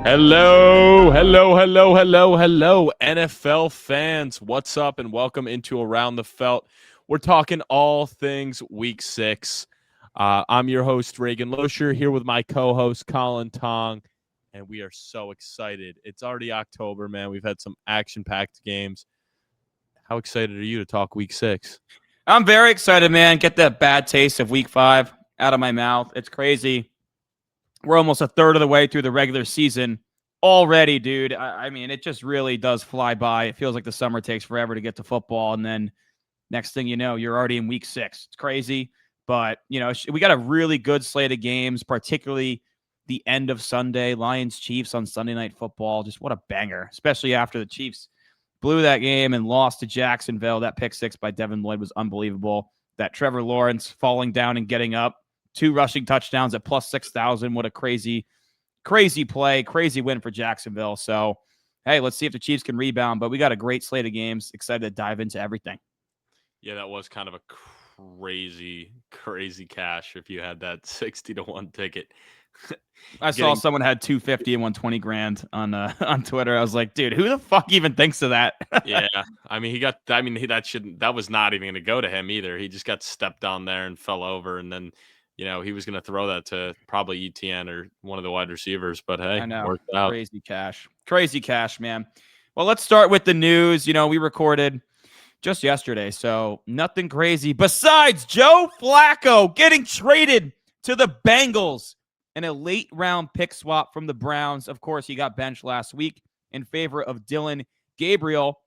Hello, hello, hello, hello, hello, NFL fans. What's up and welcome into Around the Felt. We're talking all things Week 6. I'm your host, Reagan Losher, here with my co-host, Colin Tong, and we are so excited. It's already October, man. We've had some action-packed games. How excited are you to talk Week 6? I'm very excited, man. Get that bad taste of Week 5 out of my mouth. It's crazy. We're almost a third of the way through the regular season already, dude. I mean, it just really does fly by. It feels like the summer takes forever to get to football, and then next thing you know, you're already in Week 6. It's crazy, but we got a really good slate of games, particularly the end of Sunday. Lions Chiefs on Sunday Night Football. Just what a banger, especially after the Chiefs blew that game and lost to Jacksonville. That pick six by Devin Lloyd was unbelievable. That Trevor Lawrence falling down and getting up, 2 rushing touchdowns at plus 6,000. What a crazy play, crazy win for Jacksonville. So, hey, let's see if the Chiefs can rebound. But we got a great slate of games. Excited to dive into everything. Yeah, that was kind of a crazy cash if you had that 60-1 ticket. I saw someone had 250 and won 20 grand on Twitter. I was like, dude, who the fuck even thinks of that? Yeah, I mean, that was not even going to go to him either. He just got stepped on there and fell over, and then he was going to throw that to probably ETN or one of the wide receivers. But hey, I know, worked out. Crazy cash, man. Well, let's start with the news. We recorded just yesterday, so nothing crazy besides Joe Flacco getting traded to the Bengals in a late round pick swap from the Browns. Of course, he got benched last week in favor of Dylan Gabriel.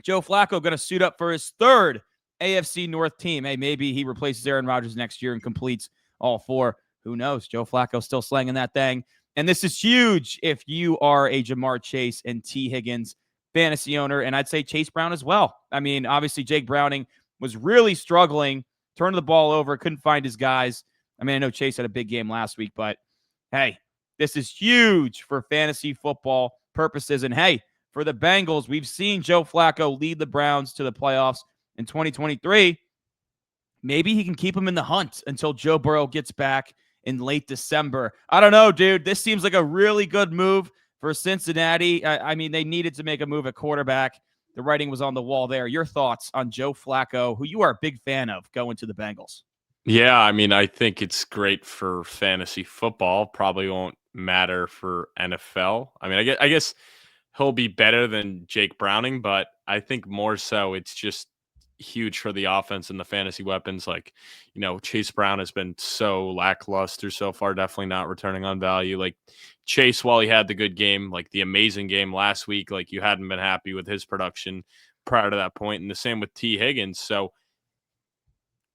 Joe Flacco going to suit up for his third AFC North team. Hey, maybe he replaces Aaron Rodgers next year and completes all 4. Who knows? Joe Flacco still slanging that thing. And this is huge if you are a Jamar Chase and T. Higgins fantasy owner, and I'd say Chase Brown as well. I mean, obviously, Jake Browning was really struggling, turning the ball over, couldn't find his guys. I mean, I know Chase had a big game last week, but hey, this is huge for fantasy football purposes. And hey, for the Bengals, we've seen Joe Flacco lead the Browns to the playoffs in 2023. Maybe he can keep them in the hunt until Joe Burrow gets back in late December. I don't know, dude. This seems like a really good move for Cincinnati. I mean, they needed to make a move at quarterback. The writing was on the wall there. Your thoughts on Joe Flacco, who you are a big fan of, going to the Bengals? Yeah, I mean, I think it's great for fantasy football. Probably won't matter for NFL. I mean, I guess he'll be better than Jake Browning, but I think more so it's just huge for the offense and the fantasy weapons. Like, Chase Brown has been so lackluster so far, definitely not returning on value. Like Chase, while he had the good game, like the amazing game last week, like you hadn't been happy with his production prior to that point. And the same with T. Higgins. So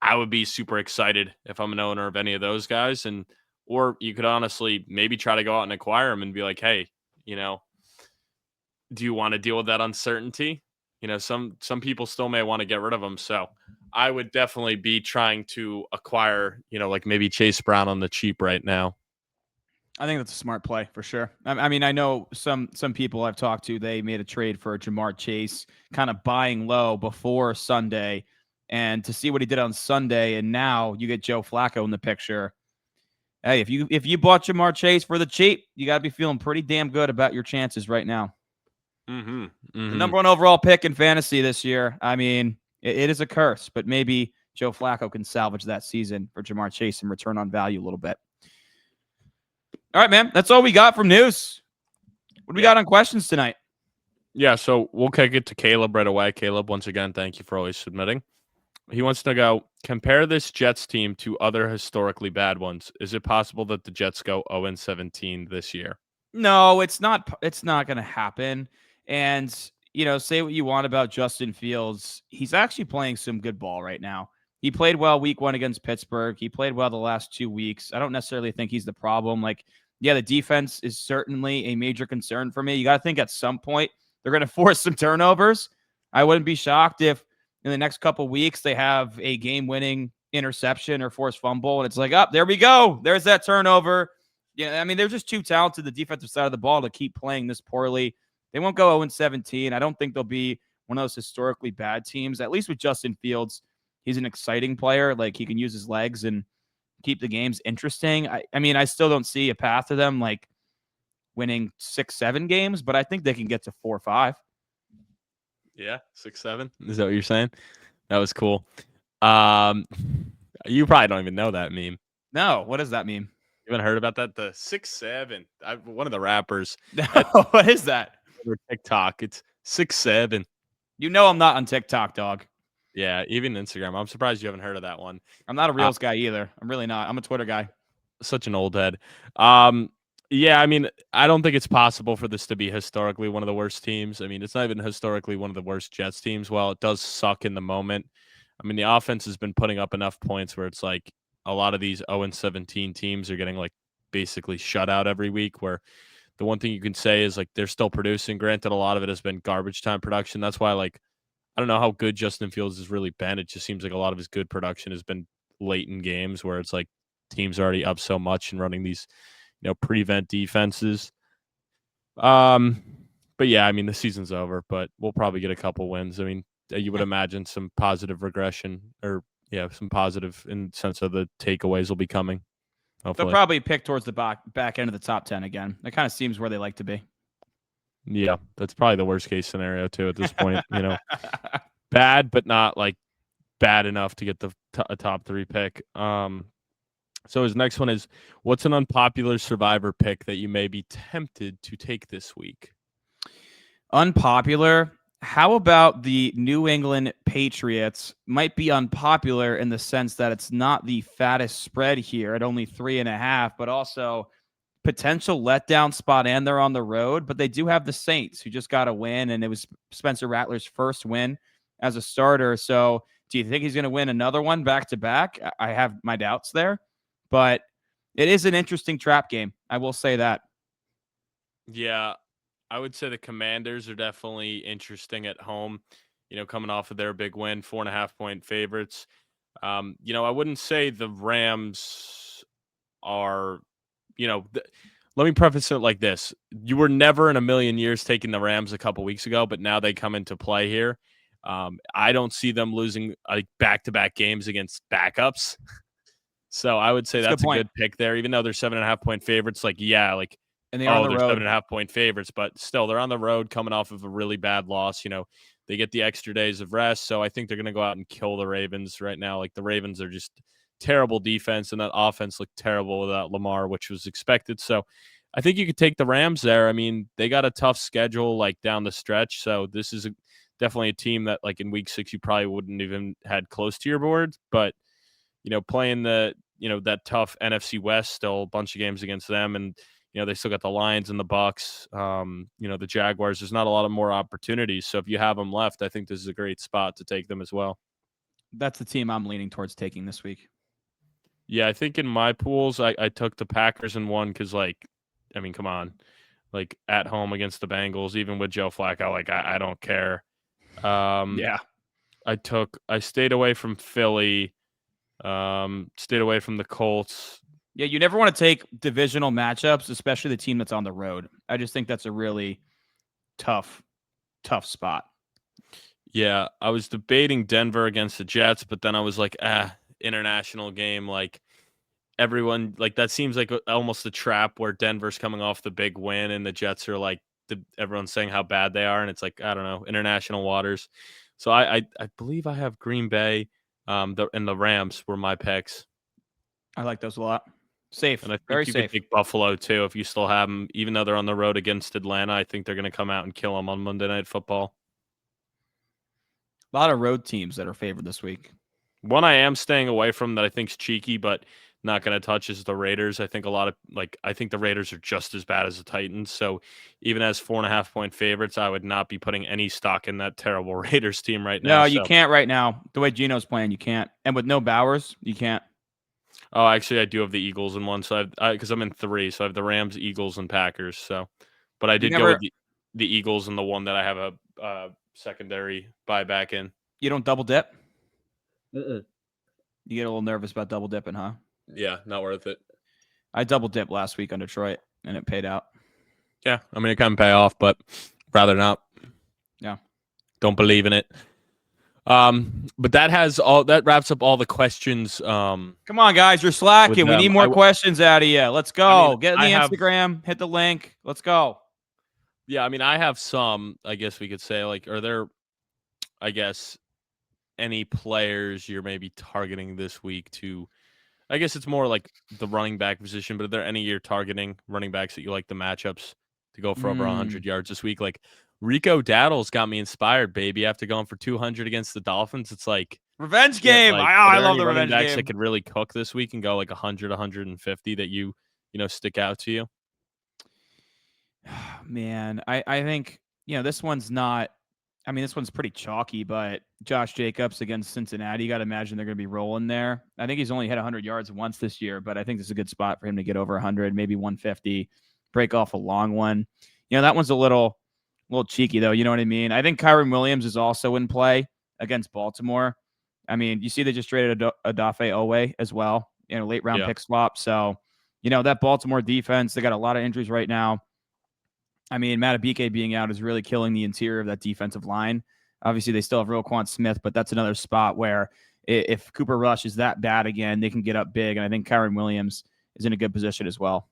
I would be super excited if I'm an owner of any of those guys. Or you could honestly maybe try to go out and acquire them and be like, hey, do you want to deal with that uncertainty? Some people still may want to get rid of them. So I would definitely be trying to acquire, like maybe Chase Brown on the cheap right now. I think that's a smart play for sure. I mean, I know some people I've talked to, they made a trade for Jamar Chase, kind of buying low before Sunday, and to see what he did on Sunday, and now you get Joe Flacco in the picture. Hey, if you bought Jamar Chase for the cheap, you got to be feeling pretty damn good about your chances right now. The number 1 overall pick in fantasy this year. I mean, it is a curse, but maybe Joe Flacco can salvage that season for Jamar Chase and return on value a little bit. All right, man. That's all we got from news. What do we got on questions tonight? Yeah, so we'll kick it to Caleb right away. Caleb, once again, thank you for always submitting. He wants to go, compare this Jets team to other historically bad ones. Is it possible that the Jets go 0-17 this year? No, it's not going to happen. And, say what you want about Justin Fields. He's actually playing some good ball right now. He played well week 1 against Pittsburgh. He played well the last 2 weeks. I don't necessarily think he's the problem. Like, yeah, the defense is certainly a major concern for me. You got to think at some point they're going to force some turnovers. I wouldn't be shocked if in the next couple weeks they have a game-winning interception or forced fumble, and it's like, oh, there we go. There's that turnover. Yeah, I mean, they're just too talented, the defensive side of the ball, to keep playing this poorly. They won't go 0-17. I don't think they'll be one of those historically bad teams, at least with Justin Fields. He's an exciting player. Like, he can use his legs and keep the games interesting. I mean, I still don't see a path to them, like, winning 6-7 games, but I think they can get to 4-5. Yeah, 6-7. Is that what you're saying? That was cool. You probably don't even know that meme. No, what does that mean? You haven't heard about that? The 6-7. One of the rappers. No, what is that? TikTok. It's 6-7. You know I'm not on TikTok, dog. Yeah, even Instagram. I'm surprised you haven't heard of that one. I'm not a Reels guy either. I'm really not. I'm a Twitter guy. Such an old head. Yeah, I mean, I don't think it's possible for this to be historically one of the worst teams. I mean, it's not even historically one of the worst Jets teams. While it does suck in the moment. I mean, the offense has been putting up enough points where it's like a lot of these 0-17 teams are getting like basically shut out every week, where the one thing you can say is like they're still producing. Granted, a lot of it has been garbage time production. That's why, like, I don't know how good Justin Fields has really been. It just seems like a lot of his good production has been late in games where it's like teams are already up so much and running these, prevent defenses. But yeah, I mean, the season's over, but we'll probably get a couple wins. I mean, you would imagine some positive regression or some positive in the sense of the takeaways will be coming. Hopefully. They'll probably pick towards the back end of the top 10 again. That kind of seems where they like to be. Yeah, that's probably the worst case scenario too at this point. Bad, but not like bad enough to get a top 3 pick. So his next one is, what's an unpopular survivor pick that you may be tempted to take this week? Unpopular. How about the New England Patriots? Might be unpopular in the sense that it's not the fattest spread here at only 3.5, but also potential letdown spot, and they're on the road, but they do have the Saints, who just got a win, and it was Spencer Rattler's first win as a starter. So do you think he's going to win another one back-to-back? I have my doubts there, but it is an interesting trap game. I will say that. Yeah, I would say the Commanders are definitely interesting at home, coming off of their big win, 4.5-point favorites. I wouldn't say the Rams are, let me preface it like this. You were never in a million years taking the Rams a couple weeks ago, but now they come into play here. I don't see them losing back-to-back games against backups. So I would say that's a good pick there, even though they're 7.5-point favorites. And they are on the road. 7.5-point favorites, but still they're on the road coming off of a really bad loss. They get the extra days of rest. So I think they're going to go out and kill the Ravens right now. Like, the Ravens are just terrible defense, and that offense looked terrible without Lamar, which was expected. So I think you could take the Rams there. I mean, they got a tough schedule down the stretch. So this is definitely a team that in week 6 you probably wouldn't even had close to your board. But, playing that tough NFC West, still a bunch of games against them, and they still got the Lions and the Bucks, the Jaguars. There's not a lot of more opportunities. So if you have them left, I think this is a great spot to take them as well. That's the team I'm leaning towards taking this week. Yeah, I think in my pools, I took the Packers in one because, come on. At home against the Bengals, even with Joe Flacco, I don't care. Yeah. I stayed away from Philly, stayed away from the Colts. Yeah, you never want to take divisional matchups, especially the team that's on the road. I just think that's a really tough spot. Yeah, I was debating Denver against the Jets, but then I was like, international game. Everyone, that seems like almost a trap where Denver's coming off the big win and the Jets are everyone's saying how bad they are. And it's I don't know, international waters. So I believe I have Green Bay and the Rams were my picks. I like those a lot. Safe. And I think very you safe. could take Buffalo too if you still have them, even though they're on the road against Atlanta. I think they're going to come out and kill them on Monday Night Football. A lot of road teams that are favored this week. One I am staying away from that I think's cheeky, but not going to touch is the Raiders. I think I think the Raiders are just as bad as the Titans. So even as 4.5-point favorites, I would not be putting any stock in that terrible Raiders team right now. No, you can't right now. The way Geno's playing, you can't. And with no Bowers, you can't. Oh, actually, I do have the Eagles in one, so because I'm in 3, so I have the Rams, Eagles, and Packers. So, but I did go with the Eagles and the one that I have a secondary buyback in. You don't double dip? Mm-mm. You get a little nervous about double dipping, huh? Yeah, not worth it. I double dipped last week on Detroit, and it paid out. Yeah, I mean, it can pay off, but rather not. Yeah. Don't believe in it. But that wraps up all the questions. Come on, guys, you're slacking. We need more questions out of you. Let's go. Get in the Instagram, hit the link. Let's go. Yeah, I mean, I have some, I guess we could say, like, are there, I guess, any players you're maybe targeting this week to, I guess it's more like the running back position, but are there any you're targeting running backs that you like the matchups to go for over 100 yards this week? Like, Rico Dowdle's got me inspired, baby. After going for 200 against the Dolphins, it's like revenge game. I love the revenge backs game. that could really cook this week and go like 100, 150 that you stick out to you. Man, I think this one's not. I mean, this one's pretty chalky, but Josh Jacobs against Cincinnati, you got to imagine they're going to be rolling there. I think he's only hit 100 yards once this year, but I think this is a good spot for him to get over 100, maybe 150, break off a long one. That one's a little cheeky, though. You know what I mean? I think Kyren Williams is also in play against Baltimore. I mean, you see they just traded Odafe Owe as well, late round pick swap. So, that Baltimore defense, they got a lot of injuries right now. I mean, Matabike being out is really killing the interior of that defensive line. Obviously, they still have Roquan Smith, but that's another spot where if Cooper Rush is that bad again, they can get up big. And I think Kyren Williams is in a good position as well.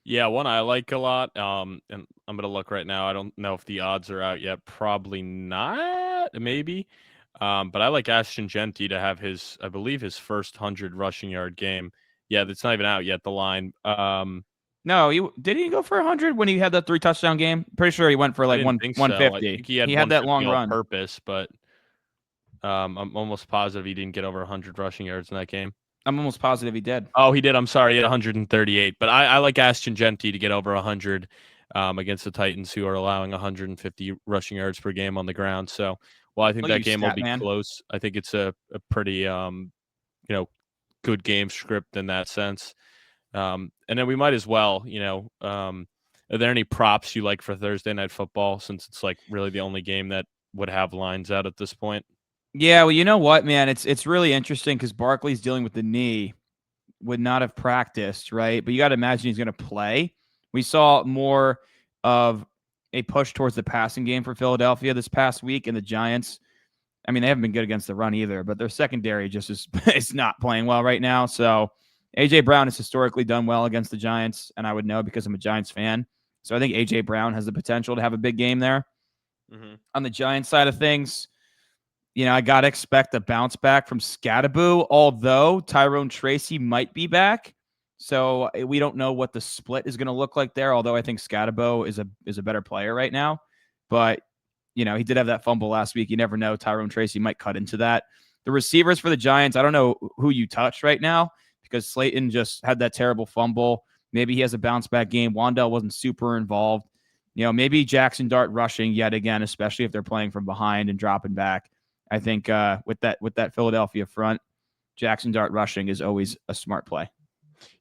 Yeah, one I like a lot. And I'm going to look right now. I don't know if the odds are out yet. Probably not, maybe. But I like Ashton Genty to have I believe his first 100 rushing yard game. Yeah, that's not even out yet, the line. No, did he go for 100 when he had that 3 touchdown game? Pretty sure he went for like 150. He had that long run on purpose, but I'm almost positive he didn't get over 100 rushing yards in that game. I'm almost positive he did. Oh, he did. I'm sorry, he had 138. But I like Ashton Genty to get over 100 against the Titans, who are allowing 150 rushing yards per game on the ground. So, I think that game will be close. I think it's a pretty good game script in that sense. And then we might as well, are there any props you like for Thursday Night Football, since it's like really the only game that would have lines out at this point? Yeah, well, you know what, man? It's really interesting because Barkley's dealing with the knee, would not have practiced, right? But you got to imagine he's going to play. We saw more of a push towards the passing game for Philadelphia this past week, and the Giants, I mean, they haven't been good against the run either, but their secondary just is not playing well right now. So A.J. Brown has historically done well against the Giants, and I would know because I'm a Giants fan. So I think A.J. Brown has the potential to have a big game there. Mm-hmm. On the Giants side of things, I got to expect a bounce back from Scatterboo, although Tyrone Tracy might be back. So we don't know what the split is going to look like there, although I think Scatterboo is a better player right now. But, he did have that fumble last week. You never know. Tyrone Tracy might cut into that. The receivers for the Giants, I don't know who you touch right now, because Slayton just had that terrible fumble. Maybe he has a bounce back game. Wandell wasn't super involved. Maybe Jackson Dart rushing yet again, especially if they're playing from behind and dropping back. I think with that Philadelphia front, Jackson Dart rushing is always a smart play.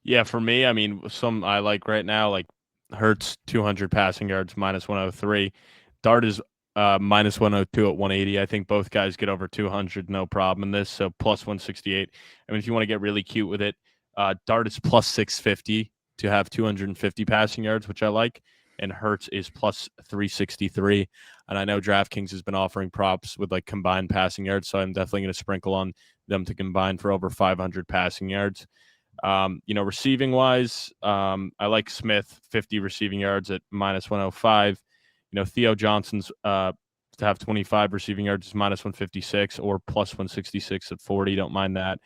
Yeah, for me, I mean, some I like right now, like Hurts 200 passing yards, minus 103. Dart is minus 102 at 180. I think both guys get over 200, no problem in this. So plus 168. I mean, if you want to get really cute with it, Dart is plus 650 to have 250 passing yards, which I like. And Hurts is plus 363. And I know DraftKings has been offering props with like combined passing yards, so I'm definitely going to sprinkle on them to combine for over 500 passing yards. Receiving wise, I like Smith 50 receiving yards at minus 105. Theo Johnson's to have 25 receiving yards is minus 156 or plus 166 at 40. Don't mind that.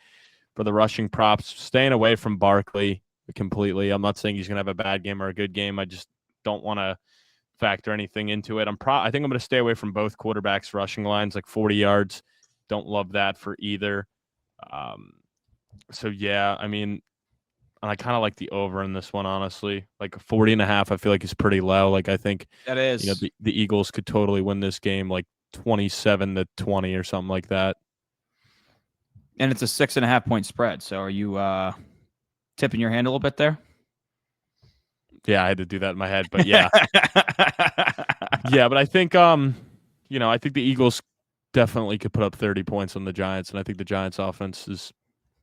For the rushing props, staying away from Barkley completely. I'm not saying he's going to have a bad game or a good game. I just don't want to factor anything into it. I think I'm going to stay away from both quarterbacks' rushing lines, like 40 yards. Don't love that for either. So, yeah, I mean, I kind of like the over in this one, honestly. Like 40.5, I feel like is pretty low. Like, I think that is. The Eagles could totally win this game, like 27-20 or something like that. And it's a 6.5 point spread. So, are you tipping your hand a little bit there? Yeah, I had to do that in my head, but yeah. Yeah, but I think I think the Eagles definitely could put up 30 points on the Giants, and I think the Giants offense is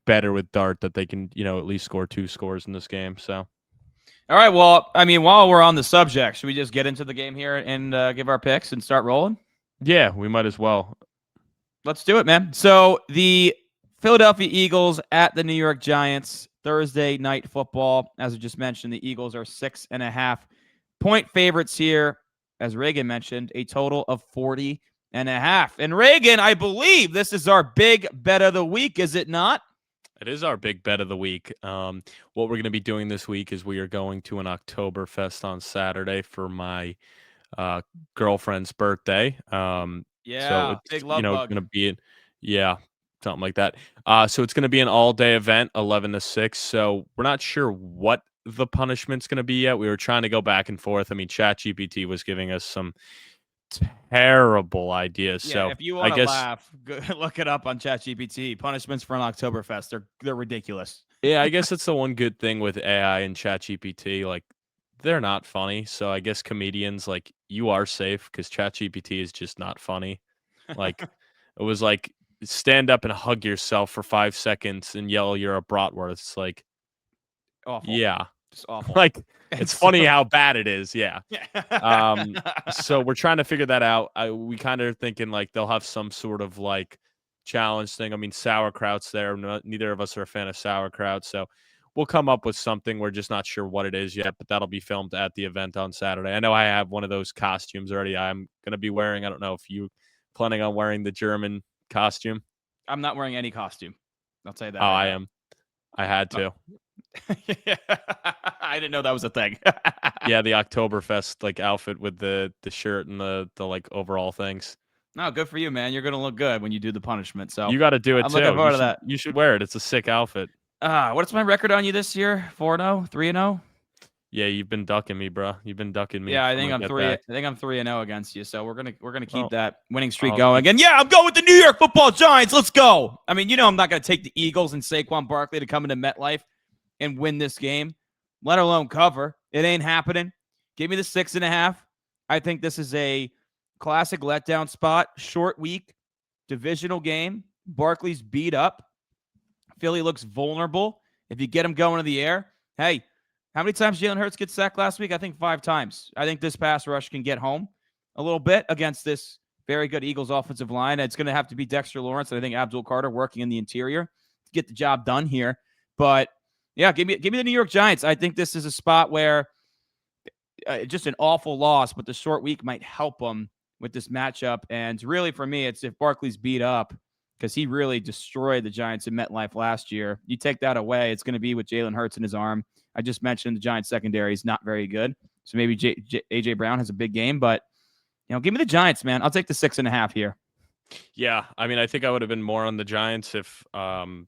better with Dart, that they can, at least score 2 scores in this game. So all right, well, I mean, while we're on the subject, should we just get into the game here and give our picks and start rolling? Yeah, we might as well. Let's do it, man. So the Philadelphia Eagles at the New York Giants, Thursday night football. As I just mentioned, the Eagles are 6.5-point favorites here. As Reagan mentioned, a total of 40.5. And Reagan, I believe this is our big bet of the week, is it not? It is our big bet of the week. What we're going to be doing this week is we are going to an Oktoberfest on Saturday for my girlfriend's birthday. So Yeah, it's big love bug. going to be yeah, something like that. So it's going to be an all day event, 11 to 6. So we're not sure what the punishment's going to be yet. We were trying to go back and forth. I mean, ChatGPT was giving us some terrible ideas. Yeah, So if you I want to guess laugh, look it up on ChatGPT. Punishments for an Oktoberfest. They're ridiculous. yeah, I guess it's the one good thing with AI and ChatGPT. Like they're not funny. So I guess comedians like you are safe because ChatGPT is just not funny. Like it was like stand up and hug yourself for 5 seconds and yell you're a bratwurst. It's like, Awful. yeah. Just awful. Like And it's so funny how bad it is. Yeah. yeah. So we're trying to figure that out. We kind of thinking like they'll have some sort of like challenge thing. I mean, sauerkraut's there. Neither of us are a fan of sauerkraut, so we'll come up with something. We're just not sure what it is yet, but that'll be filmed at the event on Saturday. I know I have one of those costumes already. I'm gonna be wearing. I don't know if you planning on wearing the German costume. I'm not wearing any costume. I'll tell you that Oh, right I now. am. I had Oh. to. I didn't know that was a thing. Yeah, the Oktoberfest like outfit with the shirt and the like overall things. No, good for you, man. You're gonna look good when you do the punishment. So You got to do it I'm looking too. You forward to should that. you should wear it. It's a sick outfit. What's my record on you this year? 4-0, 3-0? Yeah, you've been ducking me, bro. You've been ducking me Yeah, I from think a I'm get three. I back. think I'm 3-0 against you. So we're gonna keep Well, that winning streak I'll going. keep And yeah, I'm going with the New York Football Giants. Let's go. I mean, I'm not gonna take the Eagles and Saquon Barkley to come into MetLife and win this game, let alone cover. It ain't happening. Give me the 6.5. I think this is a classic letdown spot. Short week, divisional game. Barkley's beat up. Philly looks vulnerable. If you get him going in the air, hey, how many times Jalen Hurts get sacked last week? I think 5 times. I think this pass rush can get home a little bit against this very good Eagles offensive line. It's going to have to be Dexter Lawrence and I think Abdul Carter working in the interior to get the job done here. But yeah, give me the New York Giants. I think this is a spot where just an awful loss, but the short week might help them with this matchup. And really, for me, it's if Barkley's beat up because he really destroyed the Giants in MetLife last year. You take that away, it's going to be with Jalen Hurts in his arm. I just mentioned the Giants secondary is not very good, so maybe AJ Brown has a big game. But give me the Giants, man. I'll take the 6.5 here. Yeah, I mean, I think I would have been more on the Giants if the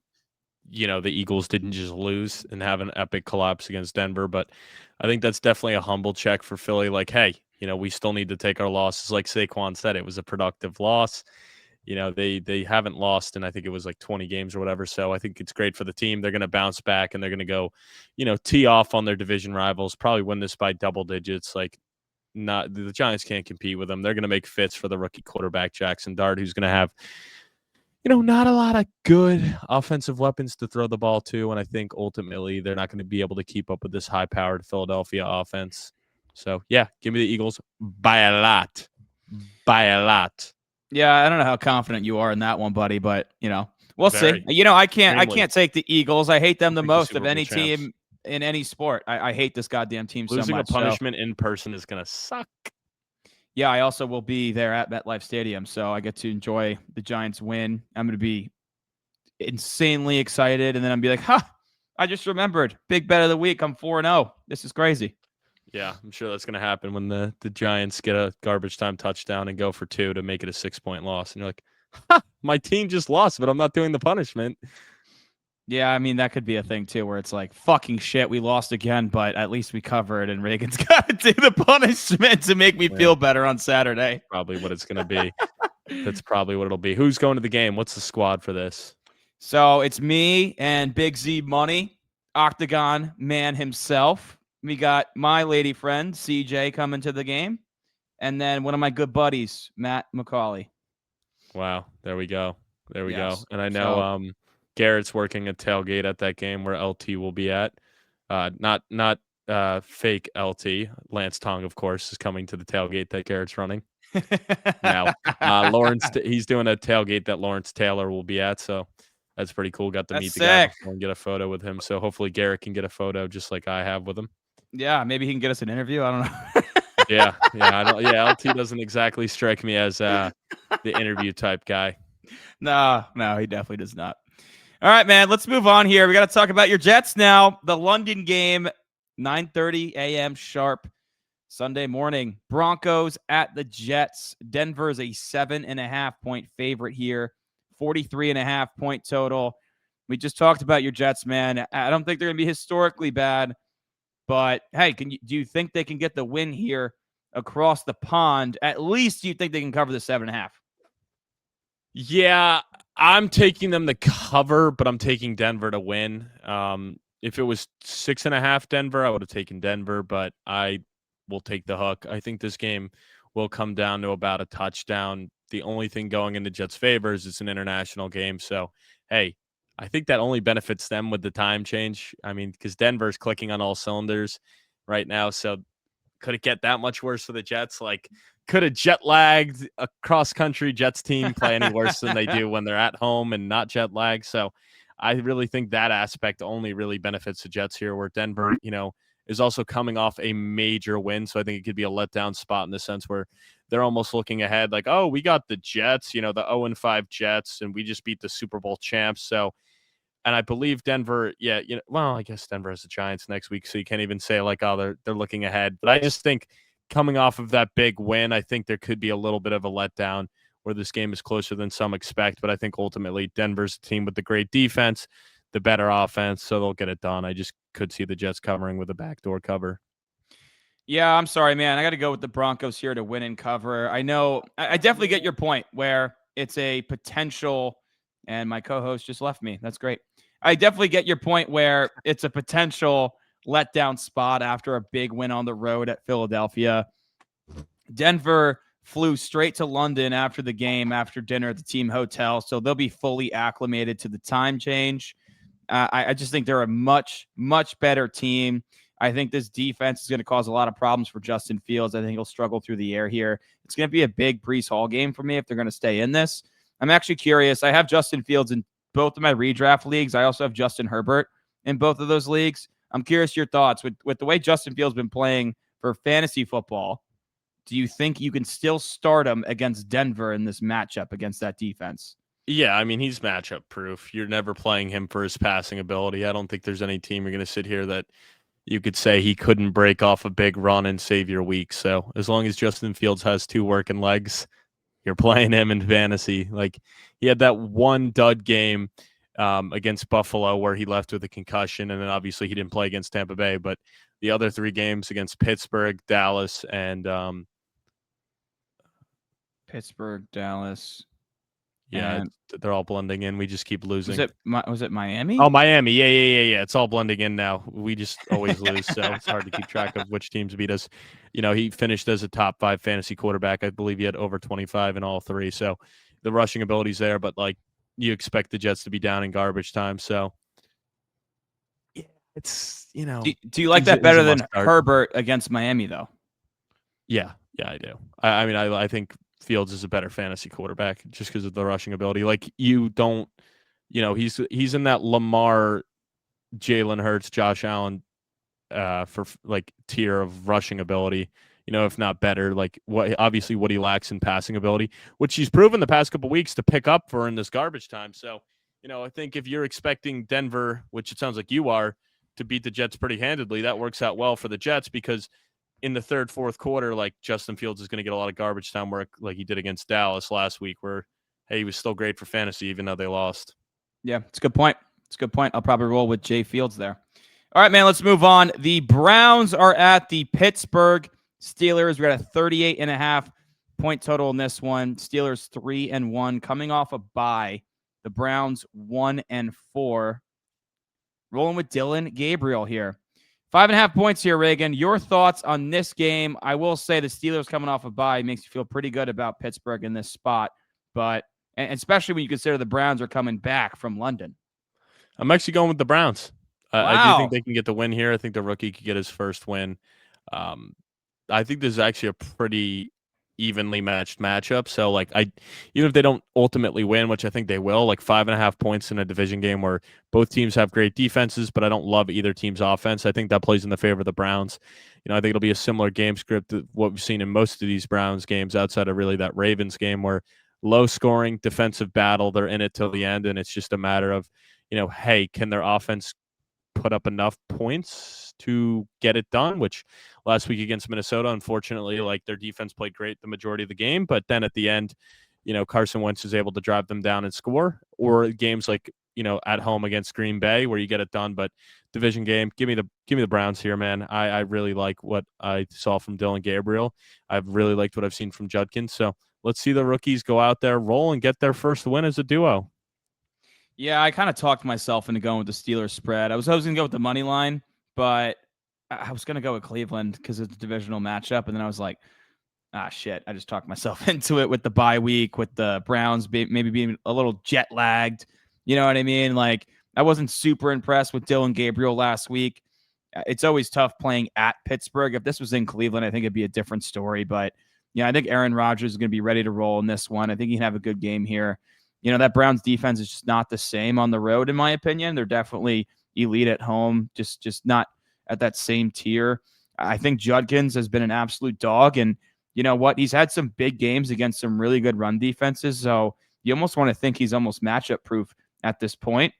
Eagles didn't just lose and have an epic collapse against Denver. But I think that's definitely a humble check for Philly. Like, hey, we still need to take our losses. Like Saquon said, it was a productive loss. They haven't lost in I think it was like 20 games or whatever. So I think it's great for the team. They're going to bounce back and they're going to go, tee off on their division rivals. Probably win this by double digits. Like, not the Giants can't compete with them. They're going to make fits for the rookie quarterback Jackson Dart, who's going to have not a lot of good offensive weapons to throw the ball to. And I think ultimately they're not going to be able to keep up with this high powered Philadelphia offense. So, yeah, give me the Eagles by a lot. By a lot. Yeah, I don't know how confident you are in that one, buddy, but we'll Very. see. I can't Extremely. take the Eagles. I hate them the Take the most Super of Bowl any champs. team in any sport. I hate this goddamn team so Losing a much. So punishment in person is going to suck. yeah, I also will be there at MetLife Stadium, so I get to enjoy the Giants win. I'm going to be insanely excited, and then I'm be like, I just remembered. Big bet of the week. I'm 4-0. This is crazy. Yeah, I'm sure that's going to happen when the Giants get a garbage time touchdown and go for 2 to make it a 6-point loss. And you're like, my team just lost, but I'm not doing the punishment. Yeah, I mean, that could be a thing, too, where it's like, fucking shit, we lost again, but at least we covered, and Reagan's got to do the punishment to make me feel better on Saturday. Probably what it's going to be. That's probably what it'll be. Who's going to the game? What's the squad for this? So it's me and Big Z Money, Octagon Man himself. We got my lady friend, CJ, coming to the game. And then one of my good buddies, Matt McCauley. Wow. There we go. There we Yes. go. And I know Garrett's working a tailgate at that game where LT will be at. Not fake LT. Lance Tong, of course, is coming to the tailgate that Garrett's running. Now, Lawrence, he's doing a tailgate that Lawrence Taylor will be at, so that's pretty cool. Got to That's meet the guy sick. before and get a photo with him. So hopefully Garrett can get a photo just like I have with him. Yeah, maybe he can get us an interview. I don't know. Yeah, I don't. Yeah, LT doesn't exactly strike me as the interview type guy. No, he definitely does not. All right, man, let's move on here. We got to talk about your Jets now. The London game, 9:30 a.m. sharp, Sunday morning. Broncos at the Jets. Denver is a 7.5-point favorite here, 43.5-point total. We just talked about your Jets, man. I don't think they're going to be historically bad, but hey, do you think they can get the win here across the pond? At least you think they can cover the 7.5? Yeah, I'm taking them to cover, but I'm taking Denver to win. If it was 6.5 Denver, I would have taken Denver, but I will take the hook. I think this game will come down to about a touchdown. The only thing going into Jets' favor is it's an international game. So, hey, I think that only benefits them with the time change. I mean, because Denver's clicking on all cylinders right now. So could it get that much worse for the Jets? Like, could a jet lagged a cross country Jets team play any worse than they do when they're at home and not jet lagged? So I really think that aspect only really benefits the Jets here, where Denver, is also coming off a major win. So I think it could be a letdown spot in the sense where they're almost looking ahead like, oh, we got the Jets, the 0-5 Jets, and we just beat the Super Bowl champs. So, and I believe Denver, well, I guess Denver has the Giants next week, so you can't even say like, oh, they're looking ahead. But I just think coming off of that big win, I think there could be a little bit of a letdown where this game is closer than some expect. But I think ultimately Denver's a team with the great defense, the better offense, so they'll get it done. I just could see the Jets covering with a backdoor cover. Yeah, I'm sorry, man. I got to go with the Broncos here to win and cover. I know I definitely get your point where it's a potential, and my co-host just left me. That's great. I definitely get your point where it's a potential letdown spot after a big win on the road at Philadelphia. Denver flew straight to London after the game, after dinner at the team hotel, so they'll be fully acclimated to the time change. I just think they're a much, much better team. I think this defense is going to cause a lot of problems for Justin Fields. I think he'll struggle through the air here. It's going to be a big Breece Hall game for me if they're going to stay in this. I'm actually curious. I have Justin Fields in both of my redraft leagues. I also have Justin Herbert in both of those leagues. I'm curious your thoughts. With the way Justin Fields been playing for fantasy football, do you think you can still start him against Denver in this matchup against that defense? Yeah, I mean, he's matchup proof. You're never playing him for his passing ability. I don't think there's any team you're going to sit here that you could say he couldn't break off a big run and save your week. So as long as Justin Fields has two working legs, you're playing him in fantasy. Like, he had that one dud game against Buffalo where he left with a concussion, and then obviously he didn't play against Tampa Bay. But the other three games against Pittsburgh, Dallas, and Pittsburgh, Dallas. yeah, they're all blending in. We just keep losing. Was it Miami? Oh, Miami. Yeah. It's all blending in now. We just always lose, so it's hard to keep track of which teams beat us. He finished as a top 5 fantasy quarterback. I believe he had over 25 in all three. So the rushing ability's there, but like, you expect the Jets to be down in garbage time. So yeah, it's Do you like that better than Herbert against Miami though? Yeah, I do. I mean, I think Fields is a better fantasy quarterback just because of the rushing ability. Like, you don't, he's in that Lamar, Jalen Hurts, Josh Allen for like tier of rushing ability, if not better. Like, what he lacks in passing ability, which he's proven the past couple weeks to pick up for in this garbage time. So, I think if you're expecting Denver, which it sounds like you are, to beat the Jets pretty handedly, that works out well for the Jets because in the third, fourth quarter, like, Justin Fields is going to get a lot of garbage time work like he did against Dallas last week where, hey, he was still great for fantasy even though they lost. Yeah, it's a good point. I'll probably roll with Jay Fields there. All right, man, let's move on. The Browns are at the Pittsburgh Steelers. We got a 38.5-point total in this one. Steelers 3-1 coming off a bye. The Browns 1-4. Rolling with Dylan Gabriel here. 5.5 points here, Reagan. Your thoughts on this game? I will say the Steelers coming off a bye makes you feel pretty good about Pittsburgh in this spot, but and especially when you consider the Browns are coming back from London. I'm actually going with the Browns. Wow. I do think they can get the win here. I think the rookie could get his first win. I think this is actually a pretty evenly matched matchup. So like even if they don't ultimately win, which I think they will, like 5.5 points in a division game where both teams have great defenses, but I don't love either team's offense. I think that plays in the favor of the Browns. I think it'll be a similar game script to what we've seen in most of these Browns games outside of really that Ravens game where low scoring defensive battle, they're in it till the end. And it's just a matter of, hey, can their offense put up enough points to get it done, which last week against Minnesota, unfortunately, like their defense played great the majority of the game, but then at the end, Carson Wentz is able to drive them down and score, or games like, at home against Green Bay where you get it done, but division game, give me the Browns here, man. I really like what I saw from Dylan Gabriel. I've really liked what I've seen from Judkins. So let's see the rookies go out there, roll, and get their first win as a duo. Yeah, I kind of talked myself into going with the Steelers spread. I was going to go with the money line, but I was going to go with Cleveland because it's a divisional matchup. And then I was like, shit. I just talked myself into it with the bye week, with the Browns maybe being a little jet lagged. You know what I mean? Like, I wasn't super impressed with Dylan Gabriel last week. It's always tough playing at Pittsburgh. If this was in Cleveland, I think it'd be a different story. But yeah, I think Aaron Rodgers is going to be ready to roll in this one. I think he can have a good game here. That Browns defense is just not the same on the road, in my opinion. They're definitely elite at home, just not at that same tier. I think Judkins has been an absolute dog. And you know what? He's had some big games against some really good run defenses. So you almost want to think he's almost matchup proof at this point.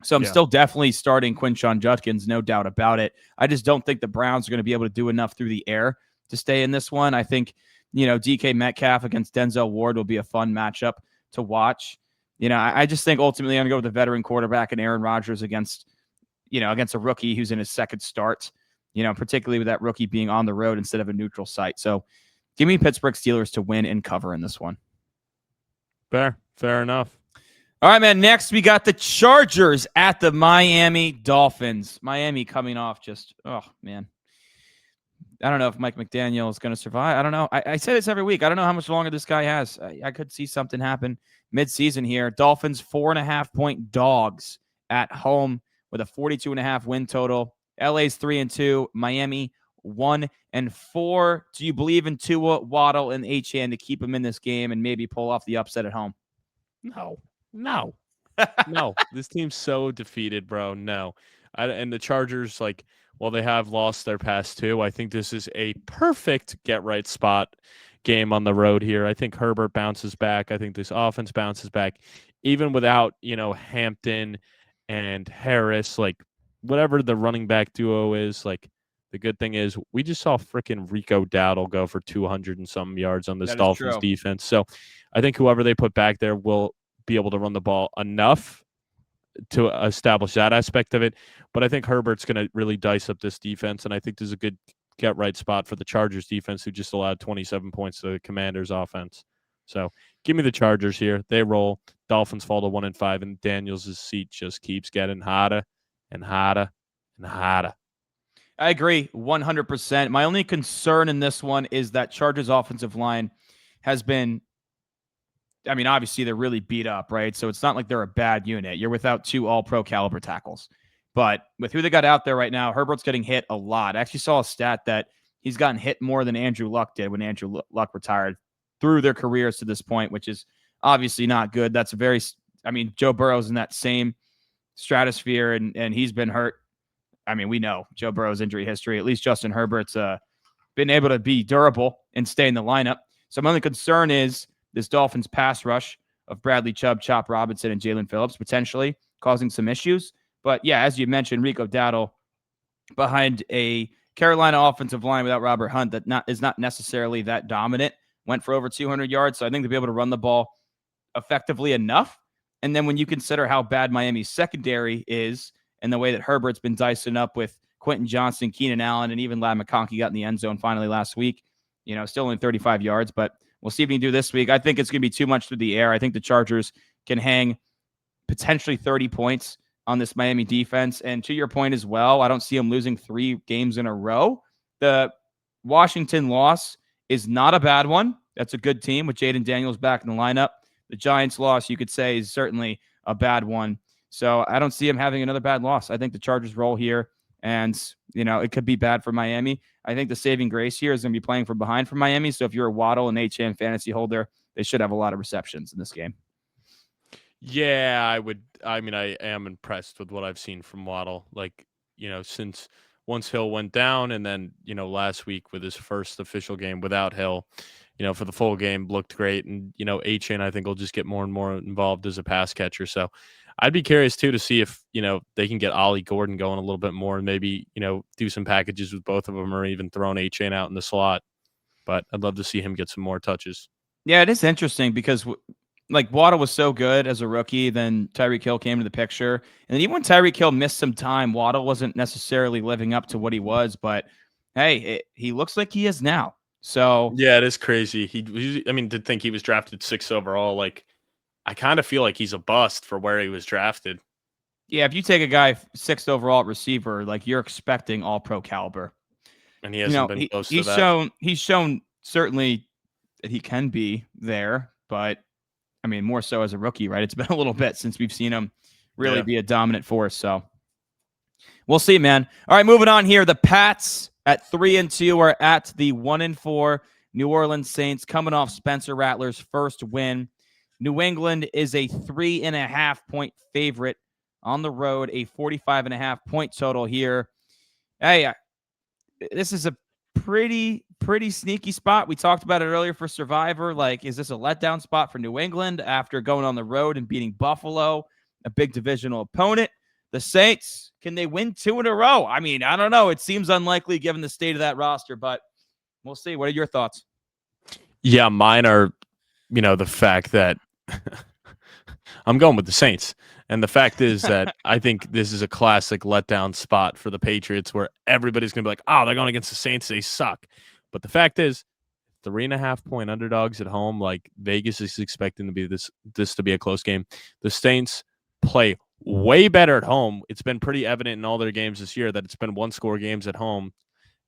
So I'm still definitely starting Quinshon Judkins, no doubt about it. I just don't think the Browns are going to be able to do enough through the air to stay in this one. I think, DK Metcalf against Denzel Ward will be a fun matchup to watch. I just think ultimately I'm going to go with the veteran quarterback and Aaron Rodgers against a rookie who's in his second start, particularly with that rookie being on the road instead of a neutral site. So give me Pittsburgh Steelers to win and cover in this one. Fair enough. All right, man. Next, we got the Chargers at the Miami Dolphins. Miami coming off oh, man. I don't know if Mike McDaniel is going to survive. I don't know. I say this every week. I don't know how much longer this guy has. I could see something happen mid-season here. Dolphins 4.5-point dogs at home with a 42.5 win total. LA's 3-2. Miami 1-4. Do you believe in Tua, Waddle, and Achane to keep him in this game and maybe pull off the upset at home? No. This team's so defeated, bro. No. And the Chargers, while they have lost their past two, I think this is a perfect get-right spot game on the road here. I think Herbert bounces back. I think this offense bounces back. Even without, Hampton and Harris, whatever the running back duo is, the good thing is we just saw freaking Rico Dowdle go for 200 and some yards on this Dolphins defense. So I think whoever they put back there will be able to run the ball enough to establish that aspect of it. But I think Herbert's going to really dice up this defense, and I think this is a good get-right spot for the Chargers defense, who just allowed 27 points to the Commanders offense. So give me the Chargers here. They roll. Dolphins fall to 1-5, and Daniels' seat just keeps getting hotter and hotter and hotter. I agree 100%. My only concern in this one is that Chargers offensive line has been, obviously they're really beat up, right? So it's not like they're a bad unit. You're without two all-pro caliber tackles. But with who they got out there right now, Herbert's getting hit a lot. I actually saw a stat that he's gotten hit more than Andrew Luck did when Andrew Luck retired through their careers to this point, which is obviously not good. That's Joe Burrow's in that same stratosphere, and he's been hurt. We know Joe Burrow's injury history. At least Justin Herbert's been able to be durable and stay in the lineup. So my only concern is this Dolphins pass rush of Bradley Chubb, Chop Robinson, and Jalen Phillips potentially causing some issues. But yeah, as you mentioned, Rico Dowdle behind a Carolina offensive line without Robert Hunt that is not necessarily that dominant, went for over 200 yards. So I think they'll be able to run the ball effectively enough. And then when you consider how bad Miami's secondary is and the way that Herbert's been dicing up with Quentin Johnson, Keenan Allen, and even Ladd McConkey got in the end zone finally last week, still only 35 yards, but we'll see if he can do this week. I think it's going to be too much through the air. I think the Chargers can hang potentially 30 points on this Miami defense. And to your point as well, I don't see them losing 3 games in a row. The Washington loss is not a bad one. That's a good team with Jaden Daniels back in the lineup. The Giants loss, you could say, is certainly a bad one. So I don't see him having another bad loss. I think the Chargers roll here. And, it could be bad for Miami. I think the saving grace here is going to be playing from behind for Miami. So if you're a Waddle and HN fantasy holder, they should have a lot of receptions in this game. Yeah, I would. I mean, I am impressed with what I've seen from Waddle. Like, since once Hill went down, and then last week with his first official game without Hill, for the full game looked great, and Achane I think will just get more and more involved as a pass catcher. So, I'd be curious too to see if they can get Ollie Gordon going a little bit more, and maybe do some packages with both of them, or even throwing Achane out in the slot. But I'd love to see him get some more touches. Yeah, it is interesting because Waddle was so good as a rookie, then Tyreek Hill came to the picture. And then even when Tyreek Hill missed some time, Waddle wasn't necessarily living up to what he was. But hey, he looks like he is now. So yeah, it is crazy. To think he was drafted 6th overall, like I kind of feel like he's a bust for where he was drafted. Yeah, if you take a guy 6th overall receiver, like you're expecting all pro caliber. And he hasn't been close to that. He's shown certainly that he can be there, but I mean, more so as a rookie, right? It's been a little bit since we've seen him really be a dominant force. So we'll see, man. All right, moving on here. The Pats at 3-2 are at the 1-4 New Orleans Saints, coming off Spencer Rattler's first win. New England is a 3.5-point favorite on the road, a 45.5-point total here. Hey, this is a pretty sneaky spot. We talked about it earlier for Survivor. Like, is this a letdown spot for New England after going on the road and beating Buffalo, a big divisional opponent? The Saints, can they win 2 in a row? I mean, I don't know. It seems unlikely given the state of that roster, but we'll see. What are your thoughts? Yeah, mine are, the fact that I'm going with the Saints. And the fact is that I think this is a classic letdown spot for the Patriots where everybody's going to be like, oh, they're going against the Saints. They suck. But the fact is, 3.5-point underdogs at home, like Vegas is expecting to be this to be a close game. The Saints play way better at home. It's been pretty evident in all their games this year that it's been 1-score games at home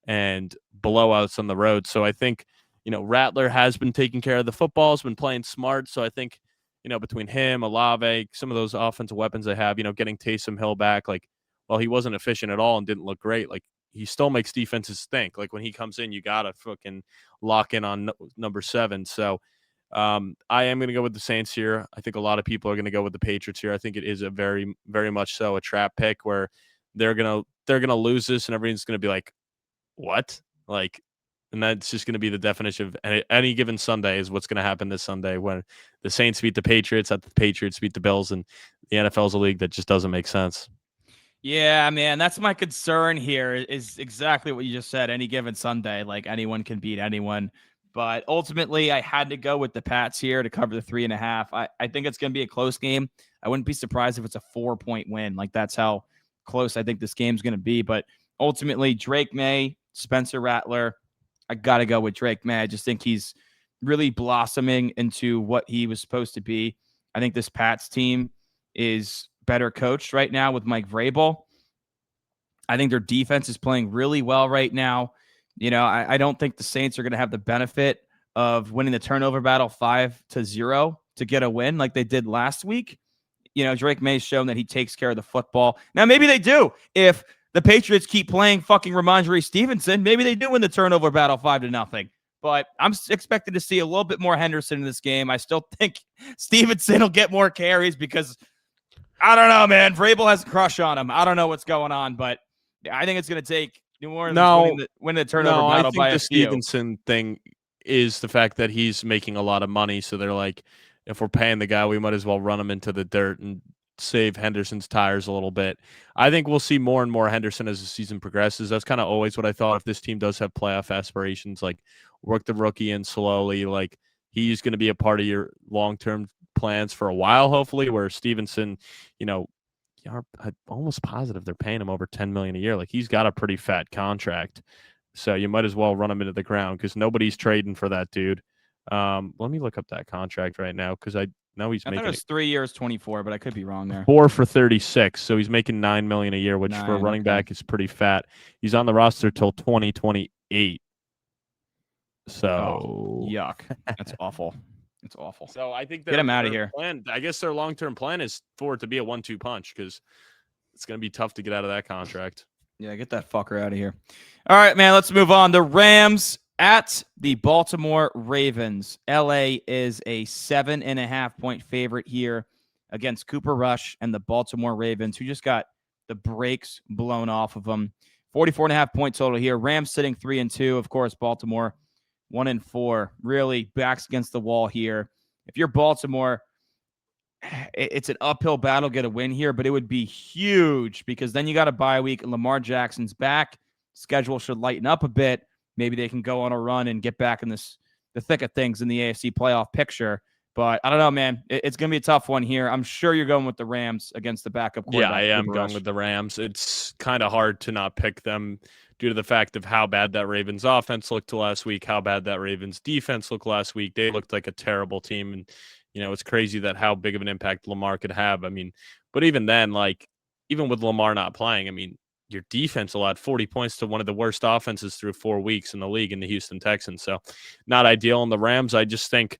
and blowouts on the road. So I think, Rattler has been taking care of the football, has been playing smart. So I think, between him, Olave, some of those offensive weapons they have, getting Taysom Hill back, like, well, he wasn't efficient at all and didn't look great. Like, he still makes defenses think. Like, when he comes in, you got to fucking lock in on number 7. So I am going to go with the Saints here. I think a lot of people are going to go with the Patriots here. I think it is a very, very much so a trap pick where they're going to lose this and everyone's going to be like, what? Like, and that's just going to be the definition of any given Sunday is what's going to happen this Sunday when the Saints beat the Patriots, the Patriots beat the Bills, and the NFL is a league that just doesn't make sense. Yeah, man, that's my concern here is exactly what you just said. Any given Sunday, like anyone can beat anyone. But ultimately, I had to go with the Pats here to cover the 3.5. I think it's going to be a close game. I wouldn't be surprised if it's a 4-point win. Like, that's how close I think this game's going to be. But ultimately, Drake May, Spencer Rattler, I got to go with Drake May. I just think he's really blossoming into what he was supposed to be. I think this Pats team is better coached right now with Mike Vrabel. I think their defense is playing really well right now. I don't think the Saints are going to have the benefit of winning the turnover battle 5-0 to get a win like they did last week. Drake May's shown that he takes care of the football. Now, maybe they do. If the Patriots keep playing fucking Ramondre Stevenson, maybe they do win the turnover battle 5-0. But I'm expected to see a little bit more Henderson in this game. I still think Stevenson will get more carries because I don't know, man. Vrabel has a crush on him. I don't know what's going on, but I think it's going to take New Orleans winning the turnover battle by a few. I think the Stevenson thing is the fact that he's making a lot of money. So they're like, if we're paying the guy, we might as well run him into the dirt and save Henderson's tires a little bit. I think we'll see more and more Henderson as the season progresses. That's kind of always what I thought. If this team does have playoff aspirations, like work the rookie in slowly, like he's going to be a part of your long-term plans for a while, hopefully, where Stevenson, I'm almost positive they're paying him over $10 million a year. Like, he's got a pretty fat contract. So you might as well run him into the ground because nobody's trading for that dude. Let me look up that contract right now because I know he's making. I thought it was 3 years, 24, but I could be wrong there. 4 for 36, so he's making $9 million a year, which for a running back is pretty fat. He's on the roster till 2028. So yuck, that's awful. It's awful. So I think get him out of here. I guess their long-term plan is for it to be a 1-2 punch because it's going to be tough to get out of that contract. Yeah, get that fucker out of here. All right, man, let's move on. The Rams at the Baltimore Ravens. LA is a 7.5-point favorite here against Cooper Rush and the Baltimore Ravens, who just got the brakes blown off of them. 44.5-point total here. Rams sitting 3-2. Of course, Baltimore 1-4. Really backs against the wall here. If you're Baltimore, it's an uphill battle, get a win here, but it would be huge because then you got a bye week and Lamar Jackson's back. Schedule should lighten up a bit. Maybe they can go on a run and get back in the thick of things in the AFC playoff picture. But I don't know, man. It's going to be a tough one here. I'm sure you're going with the Rams against the backup quarterback. Yeah, I am Cooper going Rush. with the Rams. It's kind of hard to not pick them due to the fact of how bad that Ravens offense looked last week, how bad that Ravens defense looked last week. They looked like a terrible team. And, it's crazy that how big of an impact Lamar could have. I mean, but even then, even with Lamar not playing, I mean, your defense allowed 40 points to one of the worst offenses through 4 weeks in the league in the Houston Texans. So not ideal. In the Rams, I just think,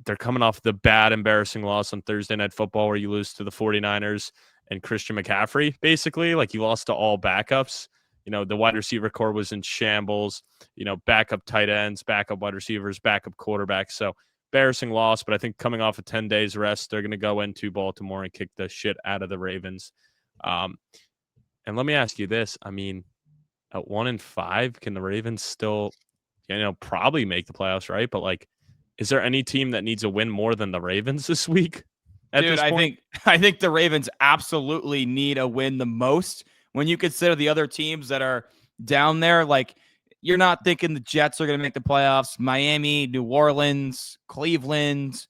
they're coming off the bad, embarrassing loss on Thursday Night Football where you lose to the 49ers and Christian McCaffrey, basically. Like, you lost to all backups. The wide receiver core was in shambles, backup tight ends, backup wide receivers, backup quarterbacks. So, embarrassing loss, but I think coming off a 10 days rest, they're going to go into Baltimore and kick the shit out of the Ravens. And let me ask you this. I mean, at 1-5, can the Ravens still, probably make the playoffs, right? But, is there any team that needs a win more than the Ravens this week? Dude, I think the Ravens absolutely need a win the most. When you consider the other teams that are down there, you're not thinking the Jets are going to make the playoffs. Miami, New Orleans, Cleveland,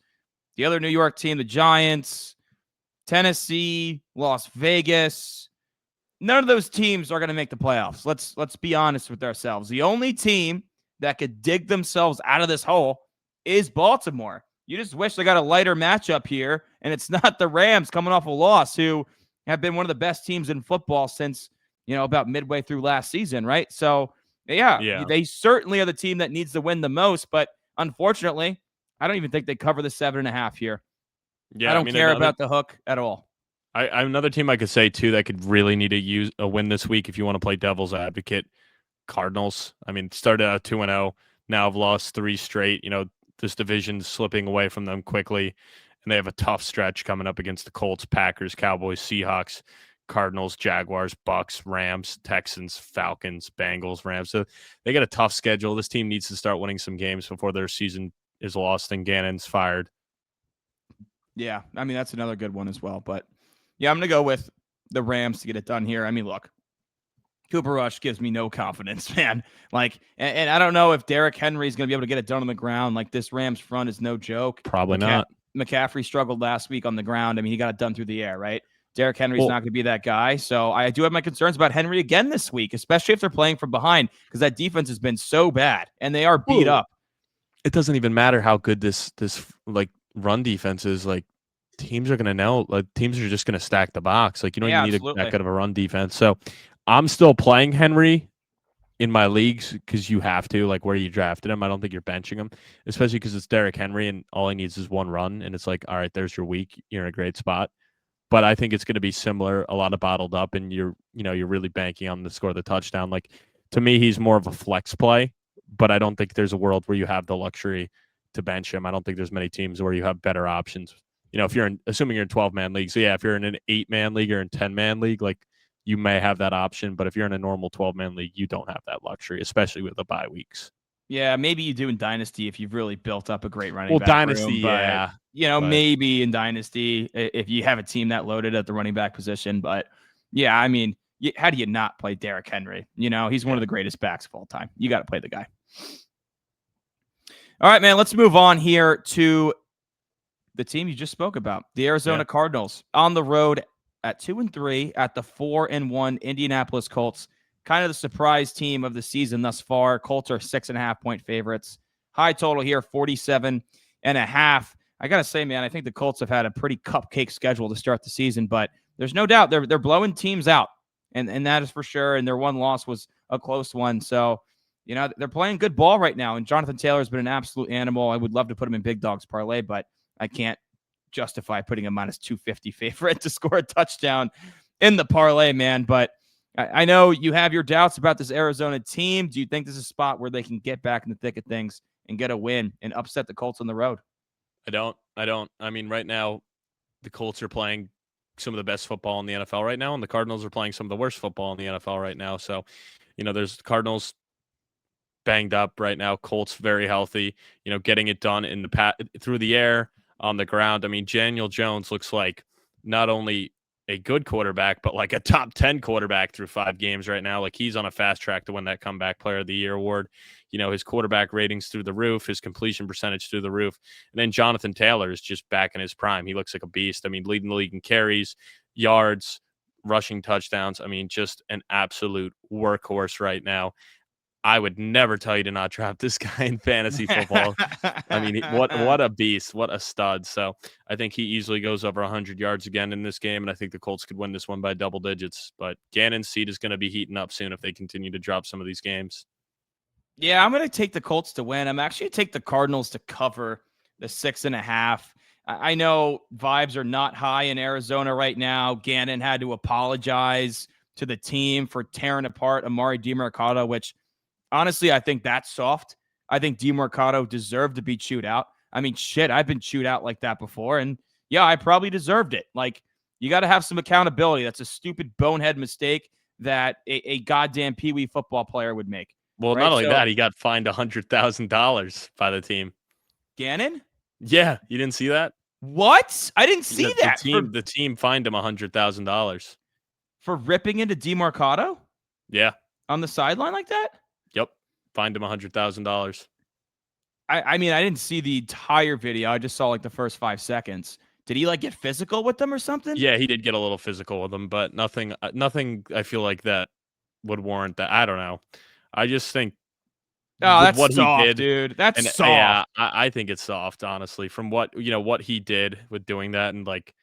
the other New York team, the Giants, Tennessee, Las Vegas. None of those teams are going to make the playoffs. Let's be honest with ourselves. The only team that could dig themselves out of this hole is Baltimore. You just wish they got a lighter matchup here, and it's not the Rams coming off a loss, who have been one of the best teams in football since, about midway through last season, right? So, yeah, they certainly are the team that needs to win the most, but unfortunately, I don't even think they cover the 7.5 here. Yeah, I don't care about the hook at all. Another team I could say, too, that could really need a win this week if you want to play devil's advocate, Cardinals. I mean, started out 2-0, now have lost 3 straight. This division's slipping away from them quickly, and they have a tough stretch coming up against the Colts, Packers, Cowboys, Seahawks, Cardinals, Jaguars, Bucks, Rams, Texans, Falcons, Bengals, Rams. So they got a tough schedule. This team needs to start winning some games before their season is lost and Gannon's fired. Yeah, I mean, that's another good one as well. But, yeah, I'm going to go with the Rams to get it done here. I mean, look, Cooper Rush gives me no confidence, man. And I don't know if Derrick Henry is going to be able to get it done on the ground. This Rams front is no joke. Probably not. McCaffrey struggled last week on the ground. I mean, he got it done through the air, right? Derrick Henry's not going to be that guy. So I do have my concerns about Henry again this week, especially if they're playing from behind, because that defense has been so bad and they are beat up. It doesn't even matter how good this run defense is. Teams are going to know. Teams are just going to stack the box. You don't even need that good of a run defense. So I'm still playing Henry in my leagues because you have to, where you drafted him. I don't think you're benching him, especially because it's Derrick Henry and all he needs is one run. And it's all right, there's your week. You're in a great spot. But I think it's going to be similar, a lot of bottled up, and you're really banking on the score of the touchdown. To me, he's more of a flex play, but I don't think there's a world where you have the luxury to bench him. I don't think there's many teams where you have better options. If you're assuming you're in 12-man league. So yeah, if you're in an 8-man league or in 10-man league, you may have that option, but if you're in a normal 12-man league, you don't have that luxury, especially with the bye weeks. Yeah, maybe you do in Dynasty if you've really built up a great running back Dynasty, room, yeah. Maybe in Dynasty if you have a team that loaded at the running back position. But, yeah, I mean, how do you not play Derrick Henry? He's one of the greatest backs of all time. You got to play the guy. All right, man, let's move on here to the team you just spoke about, the Arizona Cardinals, on the road at 2-3 at the 4-1 Indianapolis Colts. Kind of the surprise team of the season thus far. Colts are 6.5-point favorites. High total here, 47.5. I got to say, man, I think the Colts have had a pretty cupcake schedule to start the season, but there's no doubt they're blowing teams out, and that is for sure. And their one loss was a close one. So, they're playing good ball right now, and Jonathan Taylor's been an absolute animal. I would love to put him in Big Dogs parlay, but I can't justify putting a -250 favorite to score a touchdown in the parlay, man. But I know you have your doubts about this Arizona team. Do you think this is a spot where they can get back in the thick of things and get a win and upset the Colts on the road? I don't. I mean, right now, the Colts are playing some of the best football in the NFL right now, and the Cardinals are playing some of the worst football in the NFL right now. So, there's Cardinals banged up right now. Colts very healthy. Getting it done in the through the air, on the ground. I mean, Daniel Jones looks like not only a good quarterback, but like a top 10 quarterback through 5 games right now. Like, he's on a fast track to win that comeback player of the year award. His quarterback ratings through the roof, his completion percentage through the roof. And then Jonathan Taylor is just back in his prime. He looks like a beast. I mean, leading the league in carries, yards, rushing touchdowns. I mean, just an absolute workhorse right now. I would never tell you to not draft this guy in fantasy football. I mean, what a beast, what a stud. So I think he easily goes over 100 yards again in this game, and I think the Colts could win this one by double digits. But Gannon's seat is going to be heating up soon if they continue to drop some of these games. Yeah, I'm going to take the Colts to win. I'm actually going to take the Cardinals to cover the 6.5. I know vibes are not high in Arizona right now. Gannon had to apologize to the team for tearing apart Amari DiMercato, which honestly, I think that's soft. I think DiMercato deserved to be chewed out. I mean, shit, I've been chewed out like that before. And yeah, I probably deserved it. Like, you got to have some accountability. That's a stupid bonehead mistake that a goddamn Pee Wee football player would make. Well, Right? not only that, he got fined $100,000 by the team. Gannon? Yeah, you didn't see that? What? I didn't see that. The team fined him $100,000 for ripping into DiMercato? Yeah. On the sideline like that? Yep. Fined him $100,000. I mean, I didn't see the entire video. I just saw like the first 5 seconds. Did he like get physical with them or something? Yeah, he did get a little physical with them, but nothing I feel like that would warrant that. I don't know. I just think that's what soft, he did, dude. That's soft. Yeah, I think it's soft, honestly, from what he did with doing that. And like,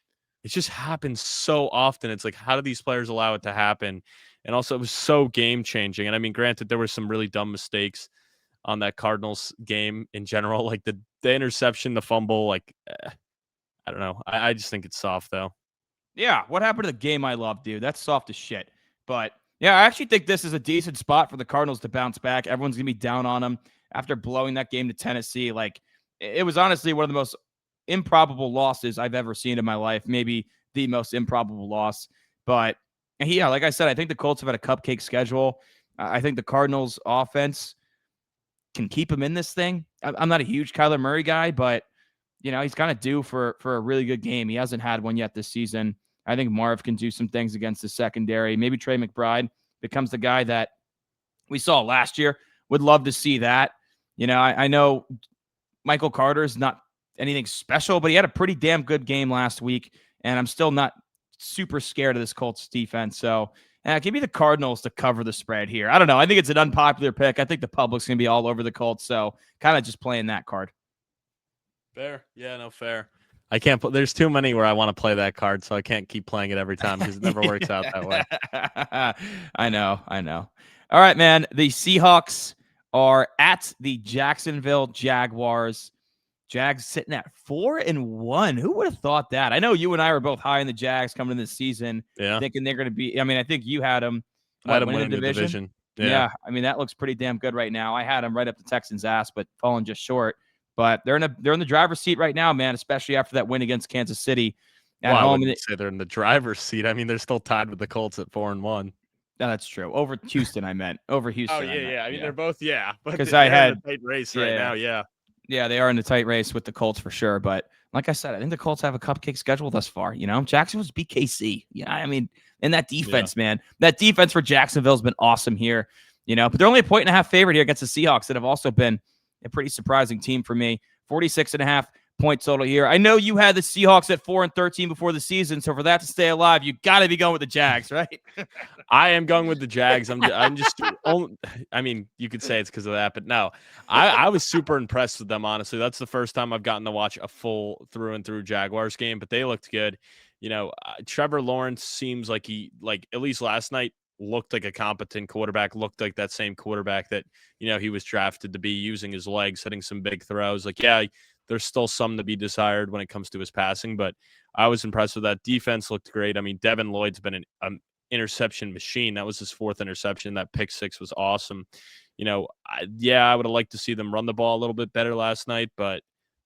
it just happens so often. It's like, how do these players allow it to happen? And also, it was so game changing. And I mean, granted, there were some really dumb mistakes on that Cardinals game in general, like the interception, the fumble. Like, I don't know. I just think it's soft, though. Yeah, what happened to the game I love, dude? That's soft as shit. But yeah, I actually think this is a decent spot for the Cardinals to bounce back. Everyone's gonna be down on them after blowing that game to Tennessee. Like, it was honestly one of the most improbable losses I've ever seen in my life. Maybe the most improbable loss. But yeah, like I said, I think the Colts have had a cupcake schedule. I think the Cardinals offense can keep them in this thing. I'm not a huge Kyler Murray guy, but he's kind of due for a really good game. He hasn't had one yet this season. I think Marv can do some things against the secondary. Maybe Trey McBride becomes the guy that we saw last year. Would love to see that. I know Michael Carter is not anything special, but he had a pretty damn good game last week, and I'm still not super scared of this Colts defense. So give me the Cardinals to cover the spread here. I don't know. I think it's an unpopular pick. I think the public's going to be all over the Colts, so kind of just playing that card. Fair. Yeah, no, fair. I can't put, there's too many where I want to play that card, so I can't keep playing it every time because it never works out that way. I know. All right, man. The Seahawks are at the Jacksonville Jaguars. Jags sitting at 4-1. Who would have thought that? I know you and I were both high in the Jags coming into the season, thinking they're going to be. I mean, I think you had them. I had them winning the division. Yeah, I mean that looks pretty damn good right now. I had them right up the Texans' ass, but falling just short. But they're in the driver's seat right now, man. Especially after that win against Kansas City at home. I wouldn't say they're in the driver's seat. I mean, they're still tied with the Colts at 4-1. No, that's true. Over Houston, I meant. Over Houston. Oh yeah. I mean, they're both because I had in a tight race right now. Yeah. Yeah, they are in a tight race with the Colts for sure. But like I said, I think the Colts have a cupcake schedule thus far. Jacksonville's BKC. I mean, and that defense, man, that defense for Jacksonville has been awesome here. But they're only a 1.5 favorite here against the Seahawks that have also been a pretty surprising team for me. 46.5 point total here. I know you had the Seahawks at 4-13 before the season, so for that to stay alive, you got to be going with the Jags, right? I am going with the Jags. I'm just. I mean, you could say it's because of that, but no, I was super impressed with them. Honestly, that's the first time I've gotten to watch a full through and through Jaguars game, but they looked good. Trevor Lawrence seems like at least last night looked like a competent quarterback. Looked like that same quarterback that he was drafted to be, using his legs, hitting some big throws. There's still some to be desired when it comes to his passing, but I was impressed with that. Defense looked great. I mean, Devin Lloyd's been an interception machine. That was his 4th interception. That pick 6 was awesome. I would have liked to see them run the ball a little bit better last night, but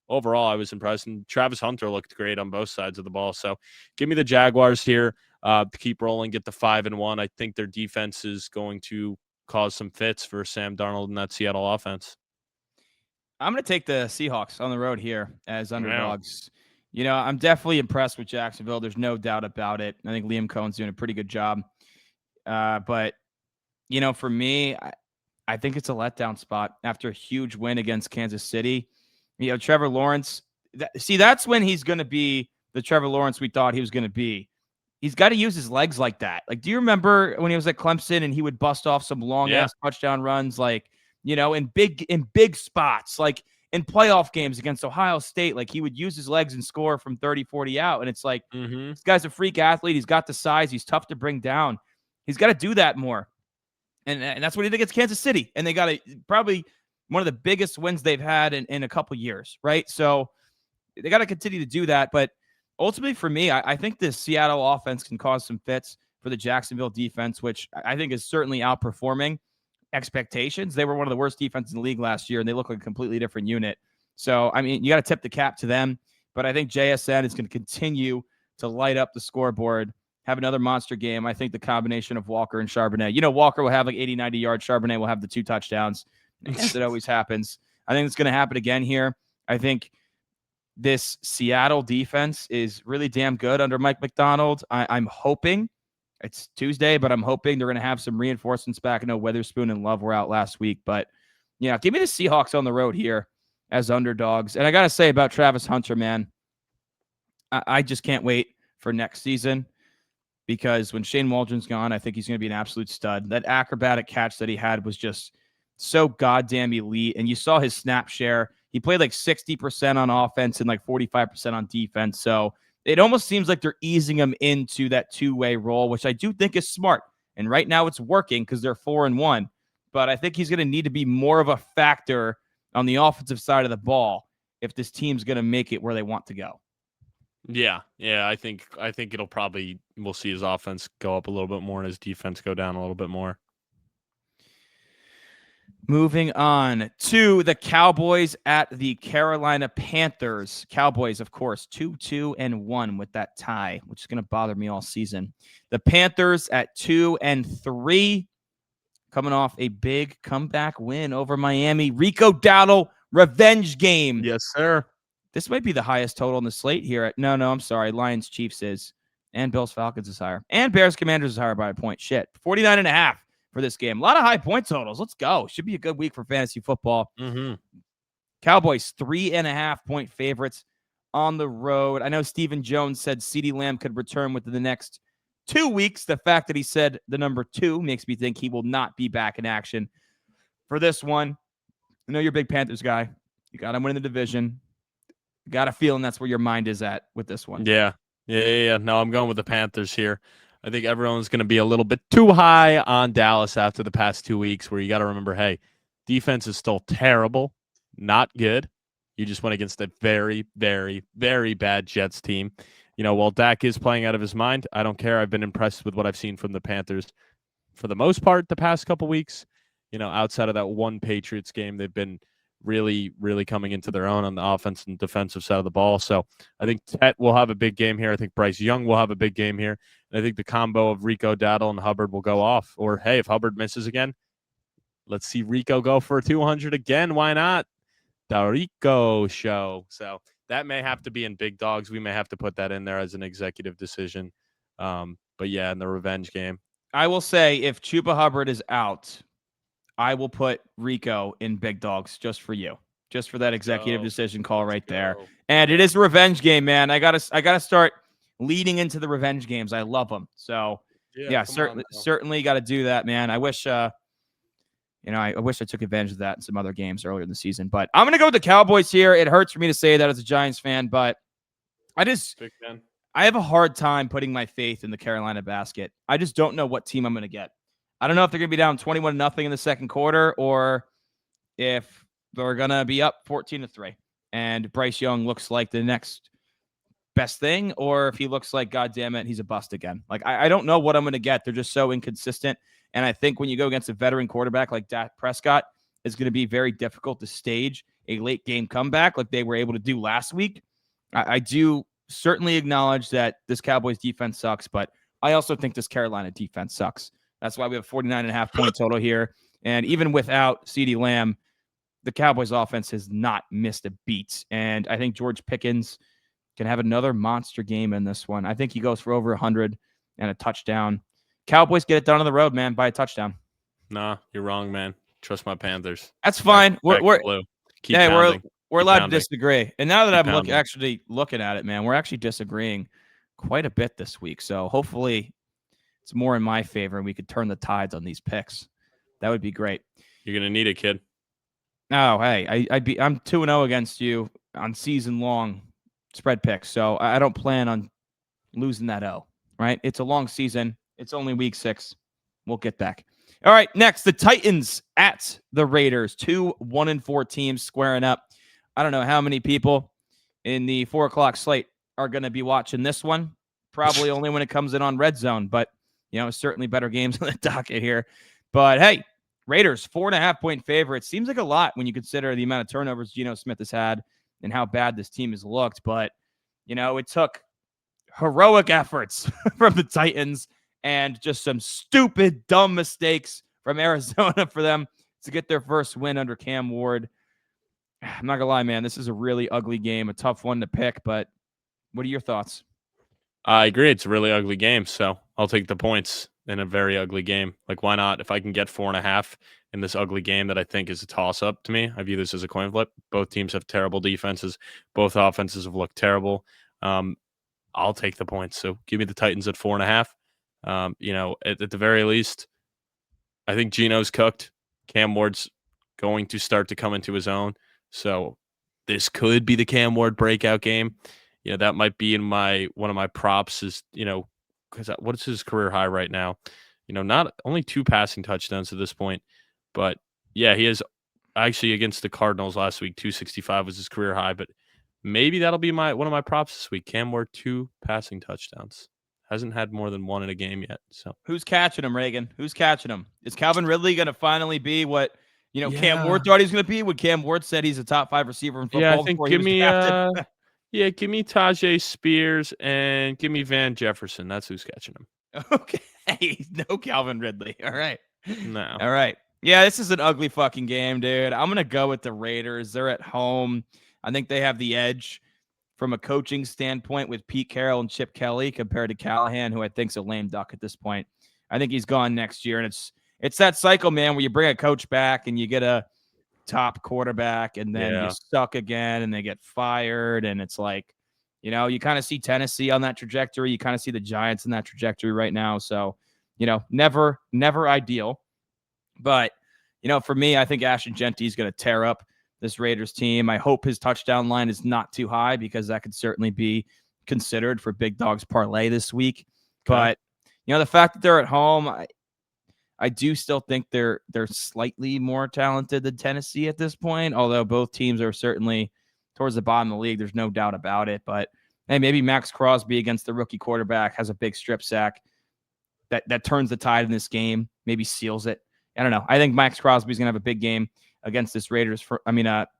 overall, I was impressed. And Travis Hunter looked great on both sides of the ball. So give me the Jaguars here to keep rolling, get the 5-1. I think their defense is going to cause some fits for Sam Darnold and that Seattle offense. I'm going to take the Seahawks on the road here as underdogs. Wow. I'm definitely impressed with Jacksonville. There's no doubt about it. I think Liam Cohen's doing a pretty good job. But for me, I think it's a letdown spot after a huge win against Kansas City. Trevor Lawrence, that's when he's going to be the Trevor Lawrence we thought he was going to be. He's got to use his legs like that. Like, do you remember when he was at Clemson and he would bust off some long-ass touchdown runs, like, in big spots, like in playoff games against Ohio State, like he would use his legs and score from 30, 40 out. And it's like, This guy's a freak athlete. He's got the size. He's tough to bring down. He's got to do that more. And that's what he did against Kansas City. And they got probably one of the biggest wins they've had in a couple years, right? So they got to continue to do that. But ultimately for me, I think the Seattle offense can cause some fits for the Jacksonville defense, which I think is certainly outperforming expectations. They were one of the worst defenses in the league last year, and they look like a completely different unit. So, you got to tip the cap to them. But I think JSN is going to continue to light up the scoreboard, have another monster game. I think the combination of Walker and Charbonnet. Walker will have like 80, 90 yards. Charbonnet will have the 2 touchdowns. As it always happens. I think it's going to happen again here. I think this Seattle defense is really damn good under Mike Macdonald. I'm hoping it's Tuesday, but I'm hoping they're going to have some reinforcements back. I know Witherspoon and Love were out last week, but give me the Seahawks on the road here as underdogs. And I got to say about Travis Hunter, man, I just can't wait for next season because when Shane Waldron's gone, I think he's going to be an absolute stud. That acrobatic catch that he had was just so goddamn elite. And you saw his snap share. He played like 60% on offense and like 45% on defense. So it almost seems like they're easing him into that 2-way role, which I do think is smart. And right now it's working because they're 4-1. But I think he's going to need to be more of a factor on the offensive side of the ball if this team's going to make it where they want to go. Yeah. I think we'll see his offense go up a little bit more and his defense go down a little bit more. Moving on to the Cowboys at the Carolina Panthers. Cowboys, of course, 2-2-1 with that tie, which is going to bother me all season. The Panthers at 2-3, coming off a big comeback win over Miami. Rico Dowdle, revenge game. Yes, sir. This might be the highest total on the slate here. No, I'm sorry. Lions Chiefs is, and Bills Falcons is higher. And Bears Commanders is higher by a point. 49.5. For this game. A lot of high point totals. Let's go. Should be a good week for fantasy football. Cowboys, 3.5-point favorites on the road. I know Stephen Jones said CeeDee Lamb could return within the next 2 weeks. The fact that he said the number 2 makes me think he will not be back in action for this one. I know you're a big Panthers guy. You got him winning the division. You got a feeling that's where your mind is at with this one. Yeah. No, I'm going with the Panthers here. I think everyone's going to be a little bit too high on Dallas after the past 2 weeks where you got to remember, hey, defense is still terrible, not good. You just went against a very, very, very bad Jets team. While Dak is playing out of his mind, I don't care. I've been impressed with what I've seen from the Panthers for the most part the past couple weeks. Outside of that one Patriots game, they've been really, really coming into their own on the offense and defensive side of the ball. So I think Tet will have a big game here. I think Bryce Young will have a big game here. And I think the combo of Rico Dowdle and Hubbard will go off. Or, hey, if Hubbard misses again, let's see Rico go for 200 again. Why not? The Rico show. So that may have to be in big dogs. We may have to put that in there as an executive decision. But, yeah, in the revenge game. I will say if Chuba Hubbard is out, I will put Rico in big dogs just for you, just for that executive decision call right there. And it is a revenge game, man. I gotta start leading into the revenge games. I love them. So yeah certainly got to do that, man. I wish, I wish I took advantage of that in some other games earlier in the season, but I'm going to go with the Cowboys here. It hurts for me to say that as a Giants fan, but I have a hard time putting my faith in the Carolina basket. I just don't know what team I'm going to get. I don't know if they're going to be down 21-0 in the second quarter or if they're going to be up 14-3. And Bryce Young looks like the next best thing, or if he looks like, God damn it, he's a bust again. Like, I don't know what I'm going to get. They're just so inconsistent. And I think when you go against a veteran quarterback like Dak Prescott, it's going to be very difficult to stage a late game comeback like they were able to do last week. I do certainly acknowledge that this Cowboys defense sucks, but I also think this Carolina defense sucks. That's why we have 49.5 point total here. And even without CeeDee Lamb, the Cowboys offense has not missed a beat. And I think George Pickens can have another monster game in this one. I think he goes for over 100 and a touchdown. Cowboys get it done on the road, man, by a touchdown. Nah, you're wrong, man. Trust my Panthers. That's fine. We're allowed to disagree. And now that I'm actually looking at it, man, we're actually disagreeing quite a bit this week. So hopefully it's more in my favor and we could turn the tides on these picks. That would be great. You're gonna need it, kid. Oh, hey, I'm 2-0 against you on season long spread picks. So I don't plan on losing that O, right? It's a long season. It's only week 6. We'll get back. All right, next, the Titans at the Raiders. 2 1-4 teams squaring up. I don't know how many people in the 4 o'clock slate are going to be watching this one. Probably only when it comes in on Red Zone, but, certainly better games on the docket here. But, hey, Raiders, 4.5 point favorites. Seems like a lot when you consider the amount of turnovers Geno Smith has had and how bad this team has looked. But, it took heroic efforts from the Titans and just some stupid, dumb mistakes from Arizona for them to get their first win under Cam Ward. I'm not going to lie, man. This is a really ugly game, a tough one to pick. But what are your thoughts? I agree. It's a really ugly game. So I'll take the points in a very ugly game. Like, why not? If I can get 4.5 in this ugly game that I think is a toss-up to me, I view this as a coin flip. Both teams have terrible defenses. Both offenses have looked terrible. I'll take the points. So give me the Titans at 4.5. At the very least, I think Geno's cooked. Cam Ward's going to start to come into his own. So this could be the Cam Ward breakout game. That might be in one of my props is, because what's his career high right now? Not only 2 passing touchdowns at this point, but yeah, he is actually against the Cardinals last week. 265 was his career high, but maybe that'll be one of my props this week. Cam Ward, 2 passing touchdowns. Hasn't had more than 1 in a game yet. So who's catching him, Reagan? Who's catching him? Is Calvin Ridley going to finally be what Cam Ward thought he was going to be? When Cam Ward said he's a top 5 receiver in football. Yeah, I think give me Tajay Spears and give me Van Jefferson. That's who's catching him. Okay, no Calvin Ridley. All right, no, all right. Yeah, this is an ugly fucking game, dude. I'm gonna go with the Raiders. They're at home. I think they have the edge from a coaching standpoint with Pete Carroll and Chip Kelly compared to Callahan, who I think's a lame duck at this point. I think he's gone next year, and it's that cycle, man, where you bring a coach back and you get a top quarterback, and then you suck again, and they get fired, and it's like, you kind of see Tennessee on that trajectory. You kind of see the Giants in that trajectory right now. So, never ideal. But, for me, I think Ashton Genty is going to tear up this Raiders team. I hope his touchdown line is not too high because that could certainly be considered for Big Dog's parlay this week. Okay. But, the fact that they're at home, I do still think they're slightly more talented than Tennessee at this point, although both teams are certainly towards the bottom of the league. There's no doubt about it. But, hey, maybe Max Crosby against the rookie quarterback has a big strip sack that turns the tide in this game, maybe seals it. I don't know. I think Max Crosby's going to have a big game against this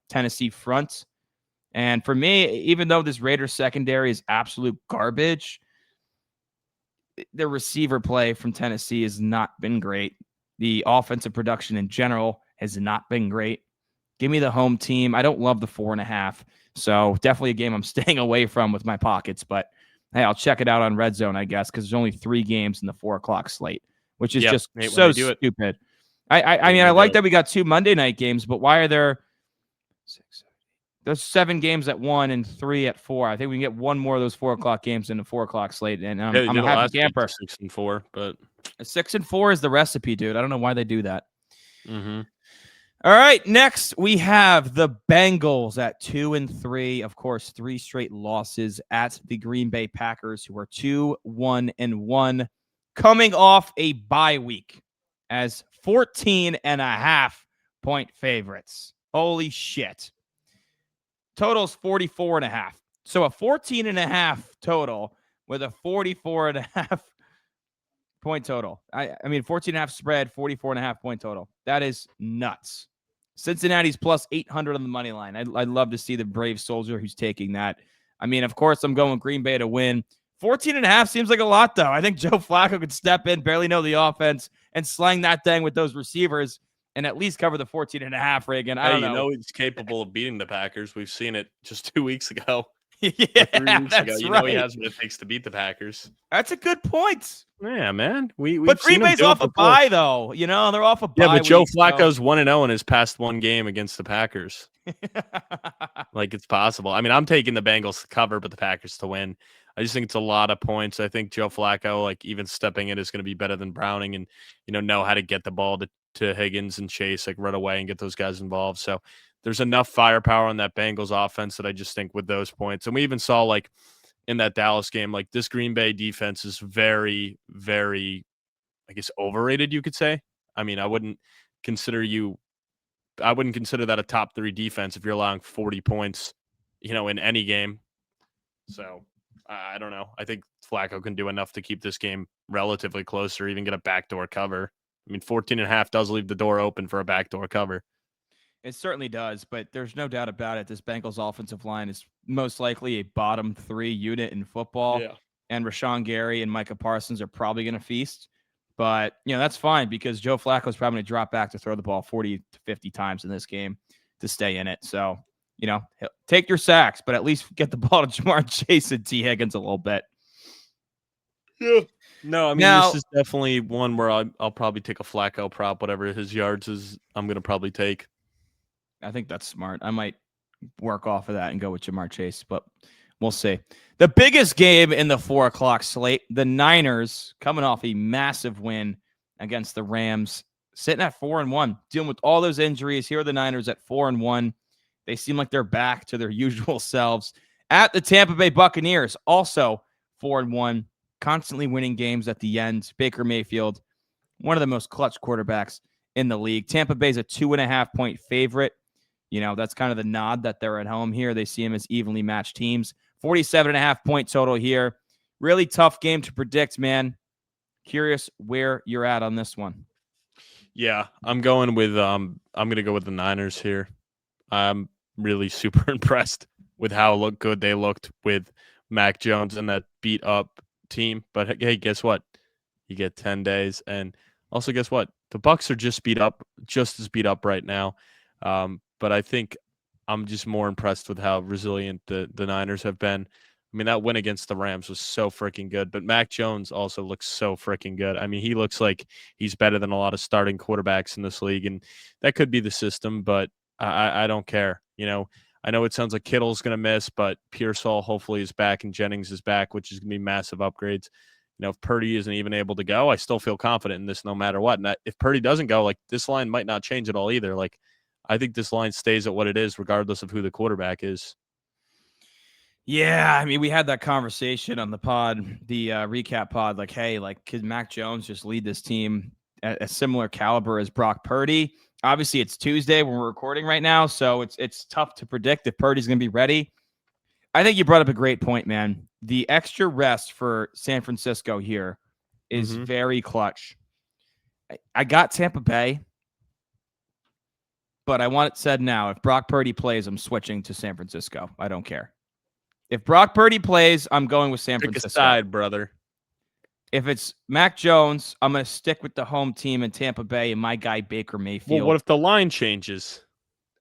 Tennessee front. And for me, even though this Raiders secondary is absolute garbage, the receiver play from Tennessee has not been great. The offensive production in general has not been great. Give me the home team. I don't love the 4.5. So definitely a game I'm staying away from with my pockets. But, hey, I'll check it out on Red Zone, I guess, because there's only 3 games in the 4 o'clock slate, which is just so stupid. I like that we got 2 Monday night games, but why are there 7 games at 1 and 3 at 4? I think we can get one more of those 4 o'clock games in the 4 o'clock slate. And I'm a happy camper. 6 and 4, but 6 and 4 is the recipe, dude. I don't know why they do that. Mm-hmm. All right, next we have the Bengals at 2 and 3. Of course, 3 straight losses at the Green Bay Packers, who are 2-1-1, coming off a bye week as 14.5 point favorites. Holy shit. Total's 44.5. So a 14.5 total with a 44.5 point total. I mean, 14.5 spread, 44.5 point total. That is nuts. Cincinnati's plus 800 on the money line. I'd love to see the brave soldier who's taking that. I mean, of course, I'm going Green Bay to win. 14.5 seems like a lot, though. I think Joe Flacco could step in, barely know the offense, and slang that thing with those receivers and at least cover the 14.5, Reagan. I don't know. You know he's capable of beating the Packers. We've seen it just 2 weeks ago. Yeah, or 3 weeks ago. that's You right. know he has what it takes to beat the Packers. That's a good point. Yeah, man. But Green Bay's off a bye, though. You know, they're off a bye. Yeah, but Joe Flacco's so. 1-0 in his past one game against the Packers. Like, it's possible. I mean, I'm taking the Bengals to cover, but the Packers to win. I just think it's a lot of points. I think Joe Flacco, like, even stepping in is going to be better than Browning and, know how to get the ball to Higgins and Chase, like, right away and get those guys involved. So there's enough firepower on that Bengals offense that I just think with those points. And we even saw, like, in that Dallas game, like, this Green Bay defense is very, very, I guess, overrated, you could say. I mean, I wouldn't consider that a top 3 defense if you're allowing 40 points, in any game. So I don't know. I think Flacco can do enough to keep this game relatively close or even get a backdoor cover. I mean, 14.5 does leave the door open for a backdoor cover. It certainly does, but there's no doubt about it. This Bengals offensive line is most likely a bottom 3 unit in football. Yeah. And Rashawn Gary and Micah Parsons are probably going to feast. But, that's fine because Joe Flacco is probably going to drop back to throw the ball 40 to 50 times in this game to stay in it. So, take your sacks, but at least get the ball to Jamar Chase and T. Higgins a little bit. Yeah. No, I mean, this is definitely one where I'll probably take a Flacco prop, whatever his yards is, I'm going to probably take. I think that's smart. I might work off of that and go with Jamar Chase, but we'll see. The biggest game in the 4:00 slate, the Niners coming off a massive win against the Rams, sitting at 4-1, dealing with all those injuries. Here are the Niners at 4-1. They seem like they're back to their usual selves. At the Tampa Bay Buccaneers, also 4-1, constantly winning games at the end. Baker Mayfield, one of the most clutch quarterbacks in the league. Tampa Bay's a 2.5-point favorite. That's kind of the nod that they're at home here. They see them as evenly matched teams. 47.5-point total here. Really tough game to predict, man. Curious where you're at on this one. Yeah, I'm going with I'm going to go with the Niners here. I'm really super impressed with how good they looked with Mac Jones and that beat up team. But hey, guess what? You get 10 days, and also guess what? The Bucs are just as beat up right now. But I think I'm just more impressed with how resilient the Niners have been. I mean, that win against the Rams was so freaking good, but Mac Jones also looks so freaking good. I mean, he looks like he's better than a lot of starting quarterbacks in this league, and that could be the system, but I don't care. I know it sounds like Kittle's going to miss, but Pearsall hopefully is back and Jennings is back, which is going to be massive upgrades. If Purdy isn't even able to go, I still feel confident in this no matter what. And if Purdy doesn't go, like, this line might not change at all either. Like, I think this line stays at what it is, regardless of who the quarterback is. Yeah, I mean, we had that conversation on the pod, the recap pod. Like, hey, could Mac Jones just lead this team at a similar caliber as Brock Purdy? Obviously, it's Tuesday when we're recording right now, so it's tough to predict if Purdy's going to be ready. I think you brought up a great point, man. The extra rest for San Francisco here is very clutch. I got Tampa Bay. But I want it said now, if Brock Purdy plays, I'm switching to San Francisco. I don't care. If Brock Purdy plays, I'm going with San Francisco. Pick a side, brother. If it's Mac Jones, I'm going to stick with the home team in Tampa Bay and my guy Baker Mayfield. Well, what if the line changes?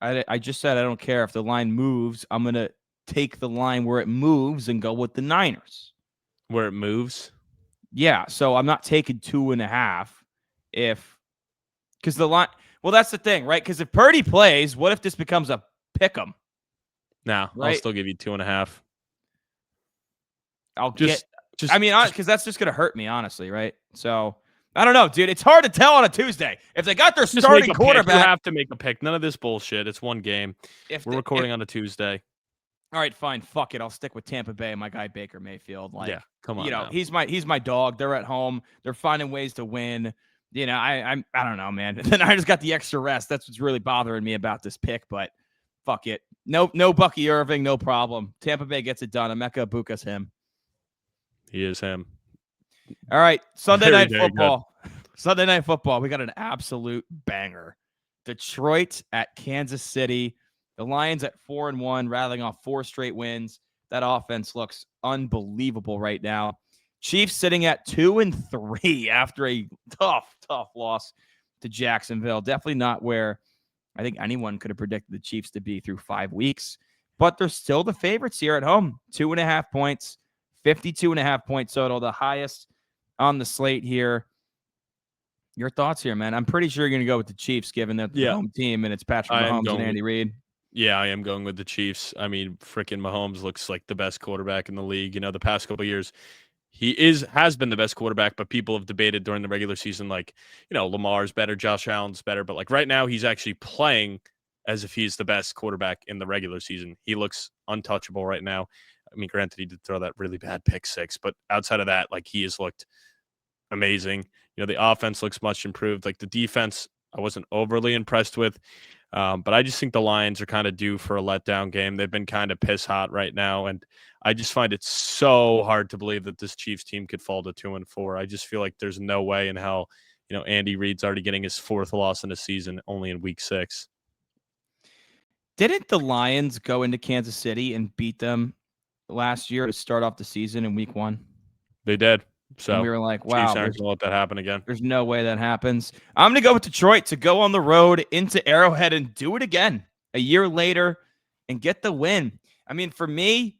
I just said I don't care. If the line moves, I'm going to take the line where it moves and go with the Niners. Where it moves? Yeah, so I'm not taking 2.5 because the line... Well, that's the thing, right? Because if Purdy plays, what if this becomes a pick 'em? No, right? I'll still give you 2.5. Because that's just going to hurt me, honestly, right? So, I don't know, dude. It's hard to tell on a Tuesday. If they got their starting quarterback. You have to make a pick. None of this bullshit. It's one game. We're recording on a Tuesday. All right, fine. Fuck it. I'll stick with Tampa Bay and my guy Baker Mayfield. Yeah, come on. He's my dog. They're at home. They're finding ways to win. I don't know, man. Then I just got the extra rest. That's what's really bothering me about this pick, but fuck it. No Bucky Irving, no problem. Tampa Bay gets it done. Emeka Ibuka's him. He is him. All right, Sunday Very, Night very Football. Sunday Night Football. We got an absolute banger. Detroit at Kansas City. The Lions at 4-1, rattling off 4 straight wins. That offense looks unbelievable right now. Chiefs sitting at 2-3 after a tough loss to Jacksonville. Definitely not where I think anyone could have predicted the Chiefs to be through 5 weeks. But they're still the favorites here at home. 2.5 points, 52.5 point total, the highest on the slate here. Your thoughts here, man? I'm pretty sure you're going to go with the Chiefs, given that the home team and it's Patrick Mahomes and Andy Reid. Yeah, I am going with the Chiefs. I mean, freaking Mahomes looks like the best quarterback in the league. You know, the past couple of years, he has been the best quarterback, but people have debated during the regular season, like, you know, Lamar's better, Josh Allen's better. But like right now, he's actually playing as if he's the best quarterback in the regular season. He looks untouchable right now. I mean, granted, he did throw that really bad pick 6, but outside of that, like, he has looked amazing. You know, the offense looks much improved. Like the defense, I wasn't overly impressed with. But I just think the Lions are kind of due for a letdown game. They've been kind of piss hot right now, and I just find it so hard to believe that this Chiefs team could fall to 2-4. I just feel like there's no way in hell, you know, Andy Reid's already getting his 4th loss in a season only in week 6. Didn't the Lions go into Kansas City and beat them last year to start off the season in week 1? They did. So and we were like, wow, Chiefs aren't going to let that happen again. There's no way that happens. I'm going to go with Detroit to go on the road into Arrowhead and do it again a year later and get the win. I mean, for me,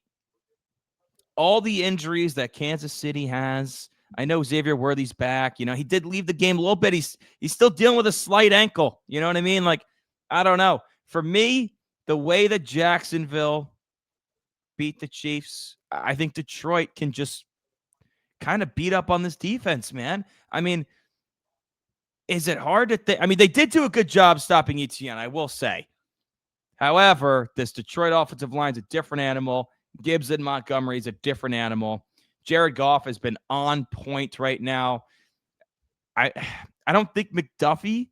all the injuries that Kansas City has, I know Xavier Worthy's back. You know, he did leave the game a little bit. He's still dealing with a slight ankle. You know what I mean? Like, I don't know. For me, the way that Jacksonville beat the Chiefs, I think Detroit can just kind of beat up on this defense, man. I mean, is it hard to think? I mean, they did do a good job stopping ETN, I will say. However, this Detroit offensive line is a different animal. Gibbs and Montgomery is a different animal. Jared Goff has been on point right now. I don't think McDuffie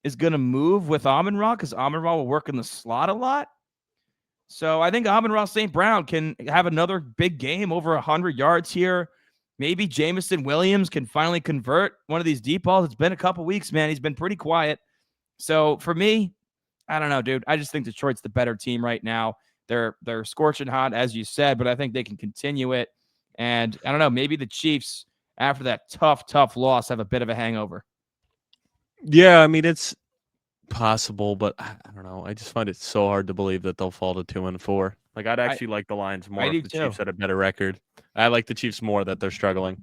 is going to move with Amon-Ra because Amon-Ra will work in the slot a lot. So I think Amon-Ra St. Brown can have another big game over 100 yards here. Maybe Jameson Williams can finally convert one of these deep balls. It's been a couple weeks, man. He's been pretty quiet. So for me, I don't know, dude. I just think Detroit's the better team right now. They're scorching hot, as you said, but I think they can continue it. And I don't know, maybe the Chiefs, after that tough loss, have a bit of a hangover. Yeah, I mean, it's possible, but I don't know. I just find it so hard to believe that they'll fall to 2-4. Like, I'd actually like the Lions more if the Chiefs had a better record. I like the Chiefs more that they're struggling.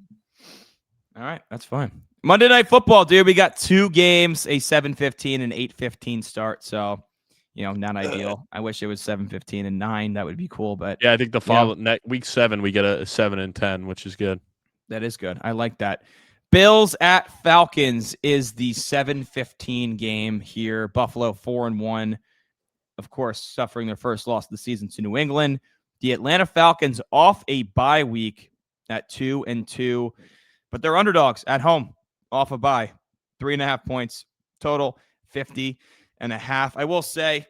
All right, that's fine. Monday Night Football, dude. We got 2 games, a 7:15 and 8:15 start. So, you know, not ideal. I wish it was 7:15 and 9. That would be cool. But yeah, I think week 7 we get a 7 and 10, which is good. That is good. I like that. Bills at Falcons is the 7:15 game here. Buffalo 4-1. Of course, suffering their first loss of the season to New England. The Atlanta Falcons off a bye week at 2-2, but they're underdogs at home off a bye. 3.5 points total, 50.5. I will say,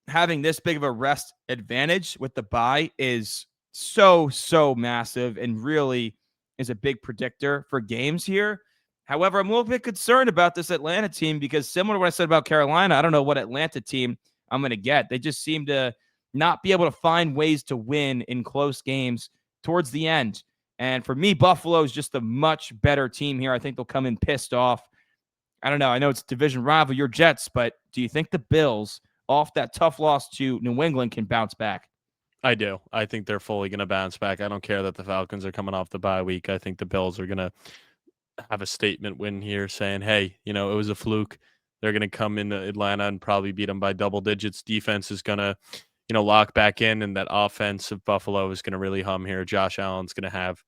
having this big of a rest advantage with the bye is so massive and really is a big predictor for games here. However, I'm a little bit concerned about this Atlanta team because similar to what I said about Carolina, I don't know what Atlanta team I'm going to get. They just seem to not be able to find ways to win in close games towards the end. And for me, Buffalo is just a much better team here. I think they'll come in pissed off. I don't know. I know it's division rival, your Jets, but do you think the Bills, off that tough loss to New England, can bounce back? I do. I think they're fully going to bounce back. I don't care that the Falcons are coming off the bye week. I think the Bills are going to have a statement win here saying, hey, you know, it was a fluke. They're going to come into Atlanta and probably beat them by double digits. Defense is going to, you know, lock back in, and that offense of Buffalo is going to really hum here. Josh Allen's going to have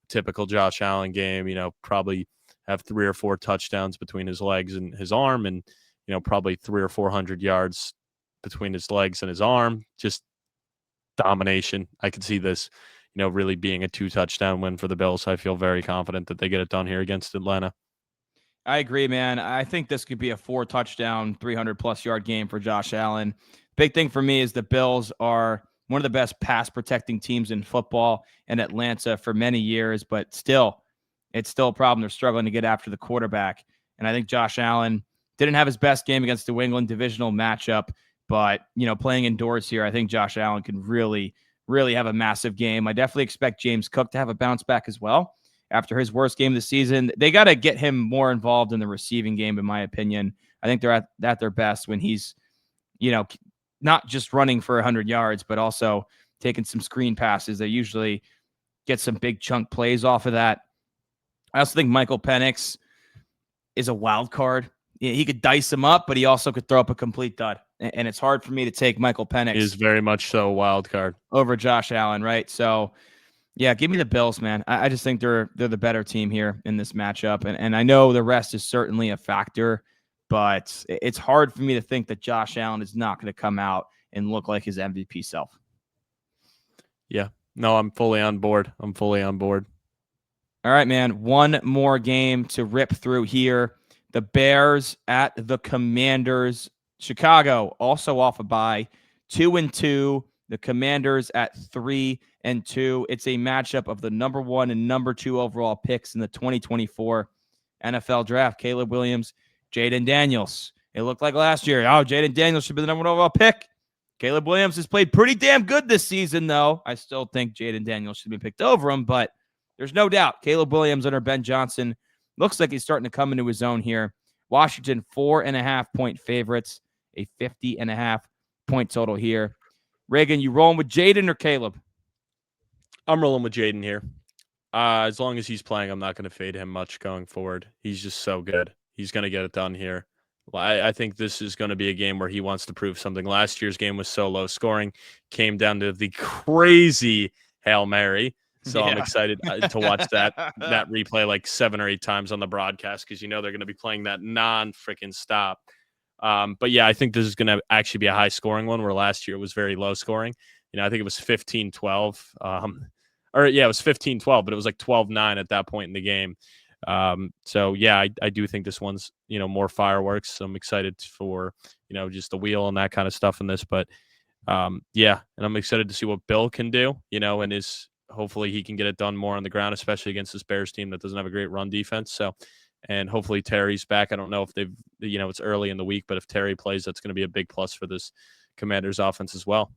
a typical Josh Allen game, you know, probably have 3 or 4 touchdowns between his legs and his arm, and, you know, probably 300 or 400 yards between his legs and his arm. Just domination. I could see this, you know, really being a 2-touchdown win for the Bills. I feel very confident that they get it done here against Atlanta. I agree, man. I think this could be a 4-touchdown, 300-plus yard game for Josh Allen. big thing for me is the Bills are one of the best pass protecting teams in football in Atlanta for many years, but it's still a problem. They're struggling to get after the quarterback. And I think Josh Allen didn't have his best game against the New England divisional matchup, but, playing indoors here, I think Josh Allen can really, really have a massive game. I definitely expect James Cook to have a bounce back as well after his worst game of the season. They got to get him more involved in the receiving game, in my opinion. I think they're at their best when he's, not just running for 100 yards, but also taking some screen passes. They usually get some big chunk plays off of that. I also think Michael Penix is a wild card. He could dice him up, but he also could throw up a complete dud. And it's hard for me to take Michael Penix. He is very much so a wild card over Josh Allen, right? So, yeah, give me the Bills, man. I just think they're the better team here in this matchup. And I know the rest is certainly a factor, but it's hard for me to think that Josh Allen is not going to come out and look like his MVP self. Yeah. No, I'm fully on board. All right, man. One more game to rip through here. The Bears at the Commanders. Chicago also off a bye, 2-2. The Commanders at 3-2. It's a matchup of the number 1 and number 2 overall picks in the 2024 NFL Draft. Caleb Williams, Jaden Daniels. It looked like last year, Jaden Daniels should be the number 1 overall pick. Caleb Williams has played pretty damn good this season, though. I still think Jaden Daniels should be picked over him, but there's no doubt Caleb Williams under Ben Johnson looks like he's starting to come into his own here. Washington, 4.5-point favorites, a 50.5 point total here. Reagan, you rolling with Jaden or Caleb? I'm rolling with Jaden here. As long as he's playing, I'm not going to fade him much going forward. He's just so good. He's going to get it done here. I think this is going to be a game where he wants to prove something. Last year's game was so low scoring, came down to the crazy Hail Mary. So I'm excited to watch that replay like 7 or 8 times on the broadcast because they're going to be playing that non-freaking stop. But yeah, I think this is going to actually be a high-scoring one where last year it was very low-scoring. I think it was 15-12. It was 15-12, but it was like 12-9 at that point in the game. So yeah, I do think this one's, more fireworks. So I'm excited for, just the wheel and that kind of stuff in this, but, yeah. And I'm excited to see what Bill can do, and hopefully he can get it done more on the ground, especially against this Bears team that doesn't have a great run defense. So, and hopefully Terry's back. I don't know if they've, it's early in the week, but if Terry plays, that's going to be a big plus for this Commanders offense as well.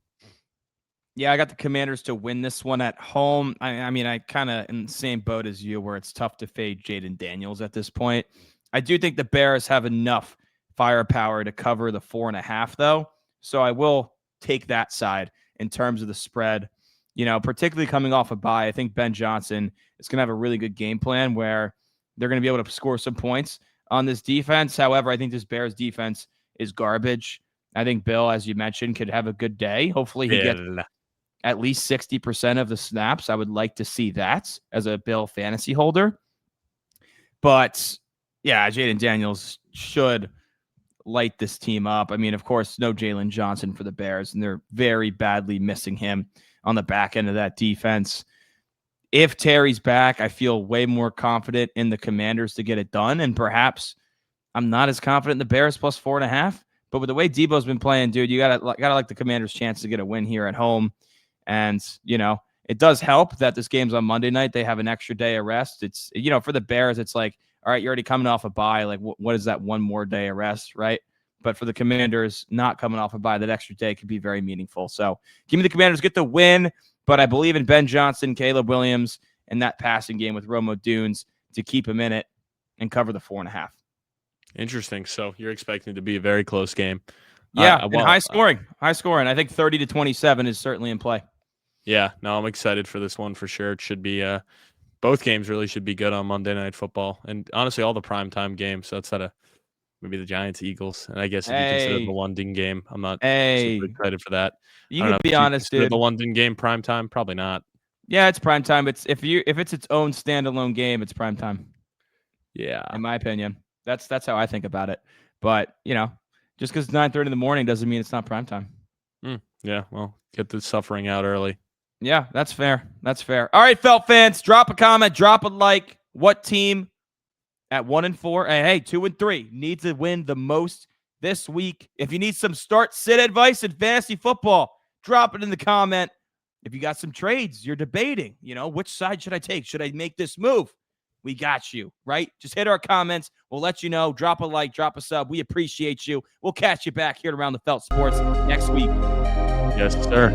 Yeah, I got the Commanders to win this one at home. I mean, I kind of in the same boat as you where it's tough to fade Jaden Daniels at this point. I do think the Bears have enough firepower to cover the 4.5, though. So I will take that side in terms of the spread. Particularly coming off a bye, I think Ben Johnson is going to have a really good game plan where they're going to be able to score some points on this defense. However, I think this Bears defense is garbage. I think Bill, as you mentioned, could have a good day. Hopefully he gets at least 60% of the snaps. I would like to see that as a Bill fantasy holder. But yeah, Jaden Daniels should light this team up. I mean, of course, no Jalen Johnson for the Bears, and they're very badly missing him on the back end of that defense. If Terry's back, I feel way more confident in the Commanders to get it done. And perhaps I'm not as confident in the Bears plus 4.5. But with the way Debo's been playing, dude, you gotta like the Commanders' chance to get a win here at home. And, it does help that this game's on Monday night. They have an extra day of rest. It's, for the Bears, it's like, all right, you're already coming off a bye. Like, what is that one more day of rest, right? But for the Commanders, not coming off a bye, that extra day could be very meaningful. So give me the Commanders, get the win. But I believe in Ben Johnson, Caleb Williams, and that passing game with Romo Dunes to keep him in it and cover the 4.5. Interesting. So you're expecting it to be a very close game. Yeah, and high scoring. I think 30-27 is certainly in play. Yeah, no, I'm excited for this one for sure. It should be both games really should be good on Monday Night Football. And honestly, all the primetime games. So outside of maybe the Giants, Eagles. And I guess if you consider the London game, I'm not super excited for that. You can be honest, dude. The London game primetime? Probably not. Yeah, it's primetime. It's if it's its own standalone game, it's primetime. Yeah. In my opinion. That's how I think about it. But, just because it's 9:30 in the morning doesn't mean it's not primetime. Yeah, well, get the suffering out early. Yeah, that's fair. All right, Felt fans, drop a comment, drop a like. What team at 1-4, 2-3 needs to win the most this week. If you need some start-sit advice in fantasy football, drop it in the comment. If you got some trades you're debating, which side should I take? Should I make this move? We got you, right? Just hit our comments. We'll let you know. Drop a like, drop a sub. We appreciate you. We'll catch you back here around the Felt Sports next week. Yes, sir.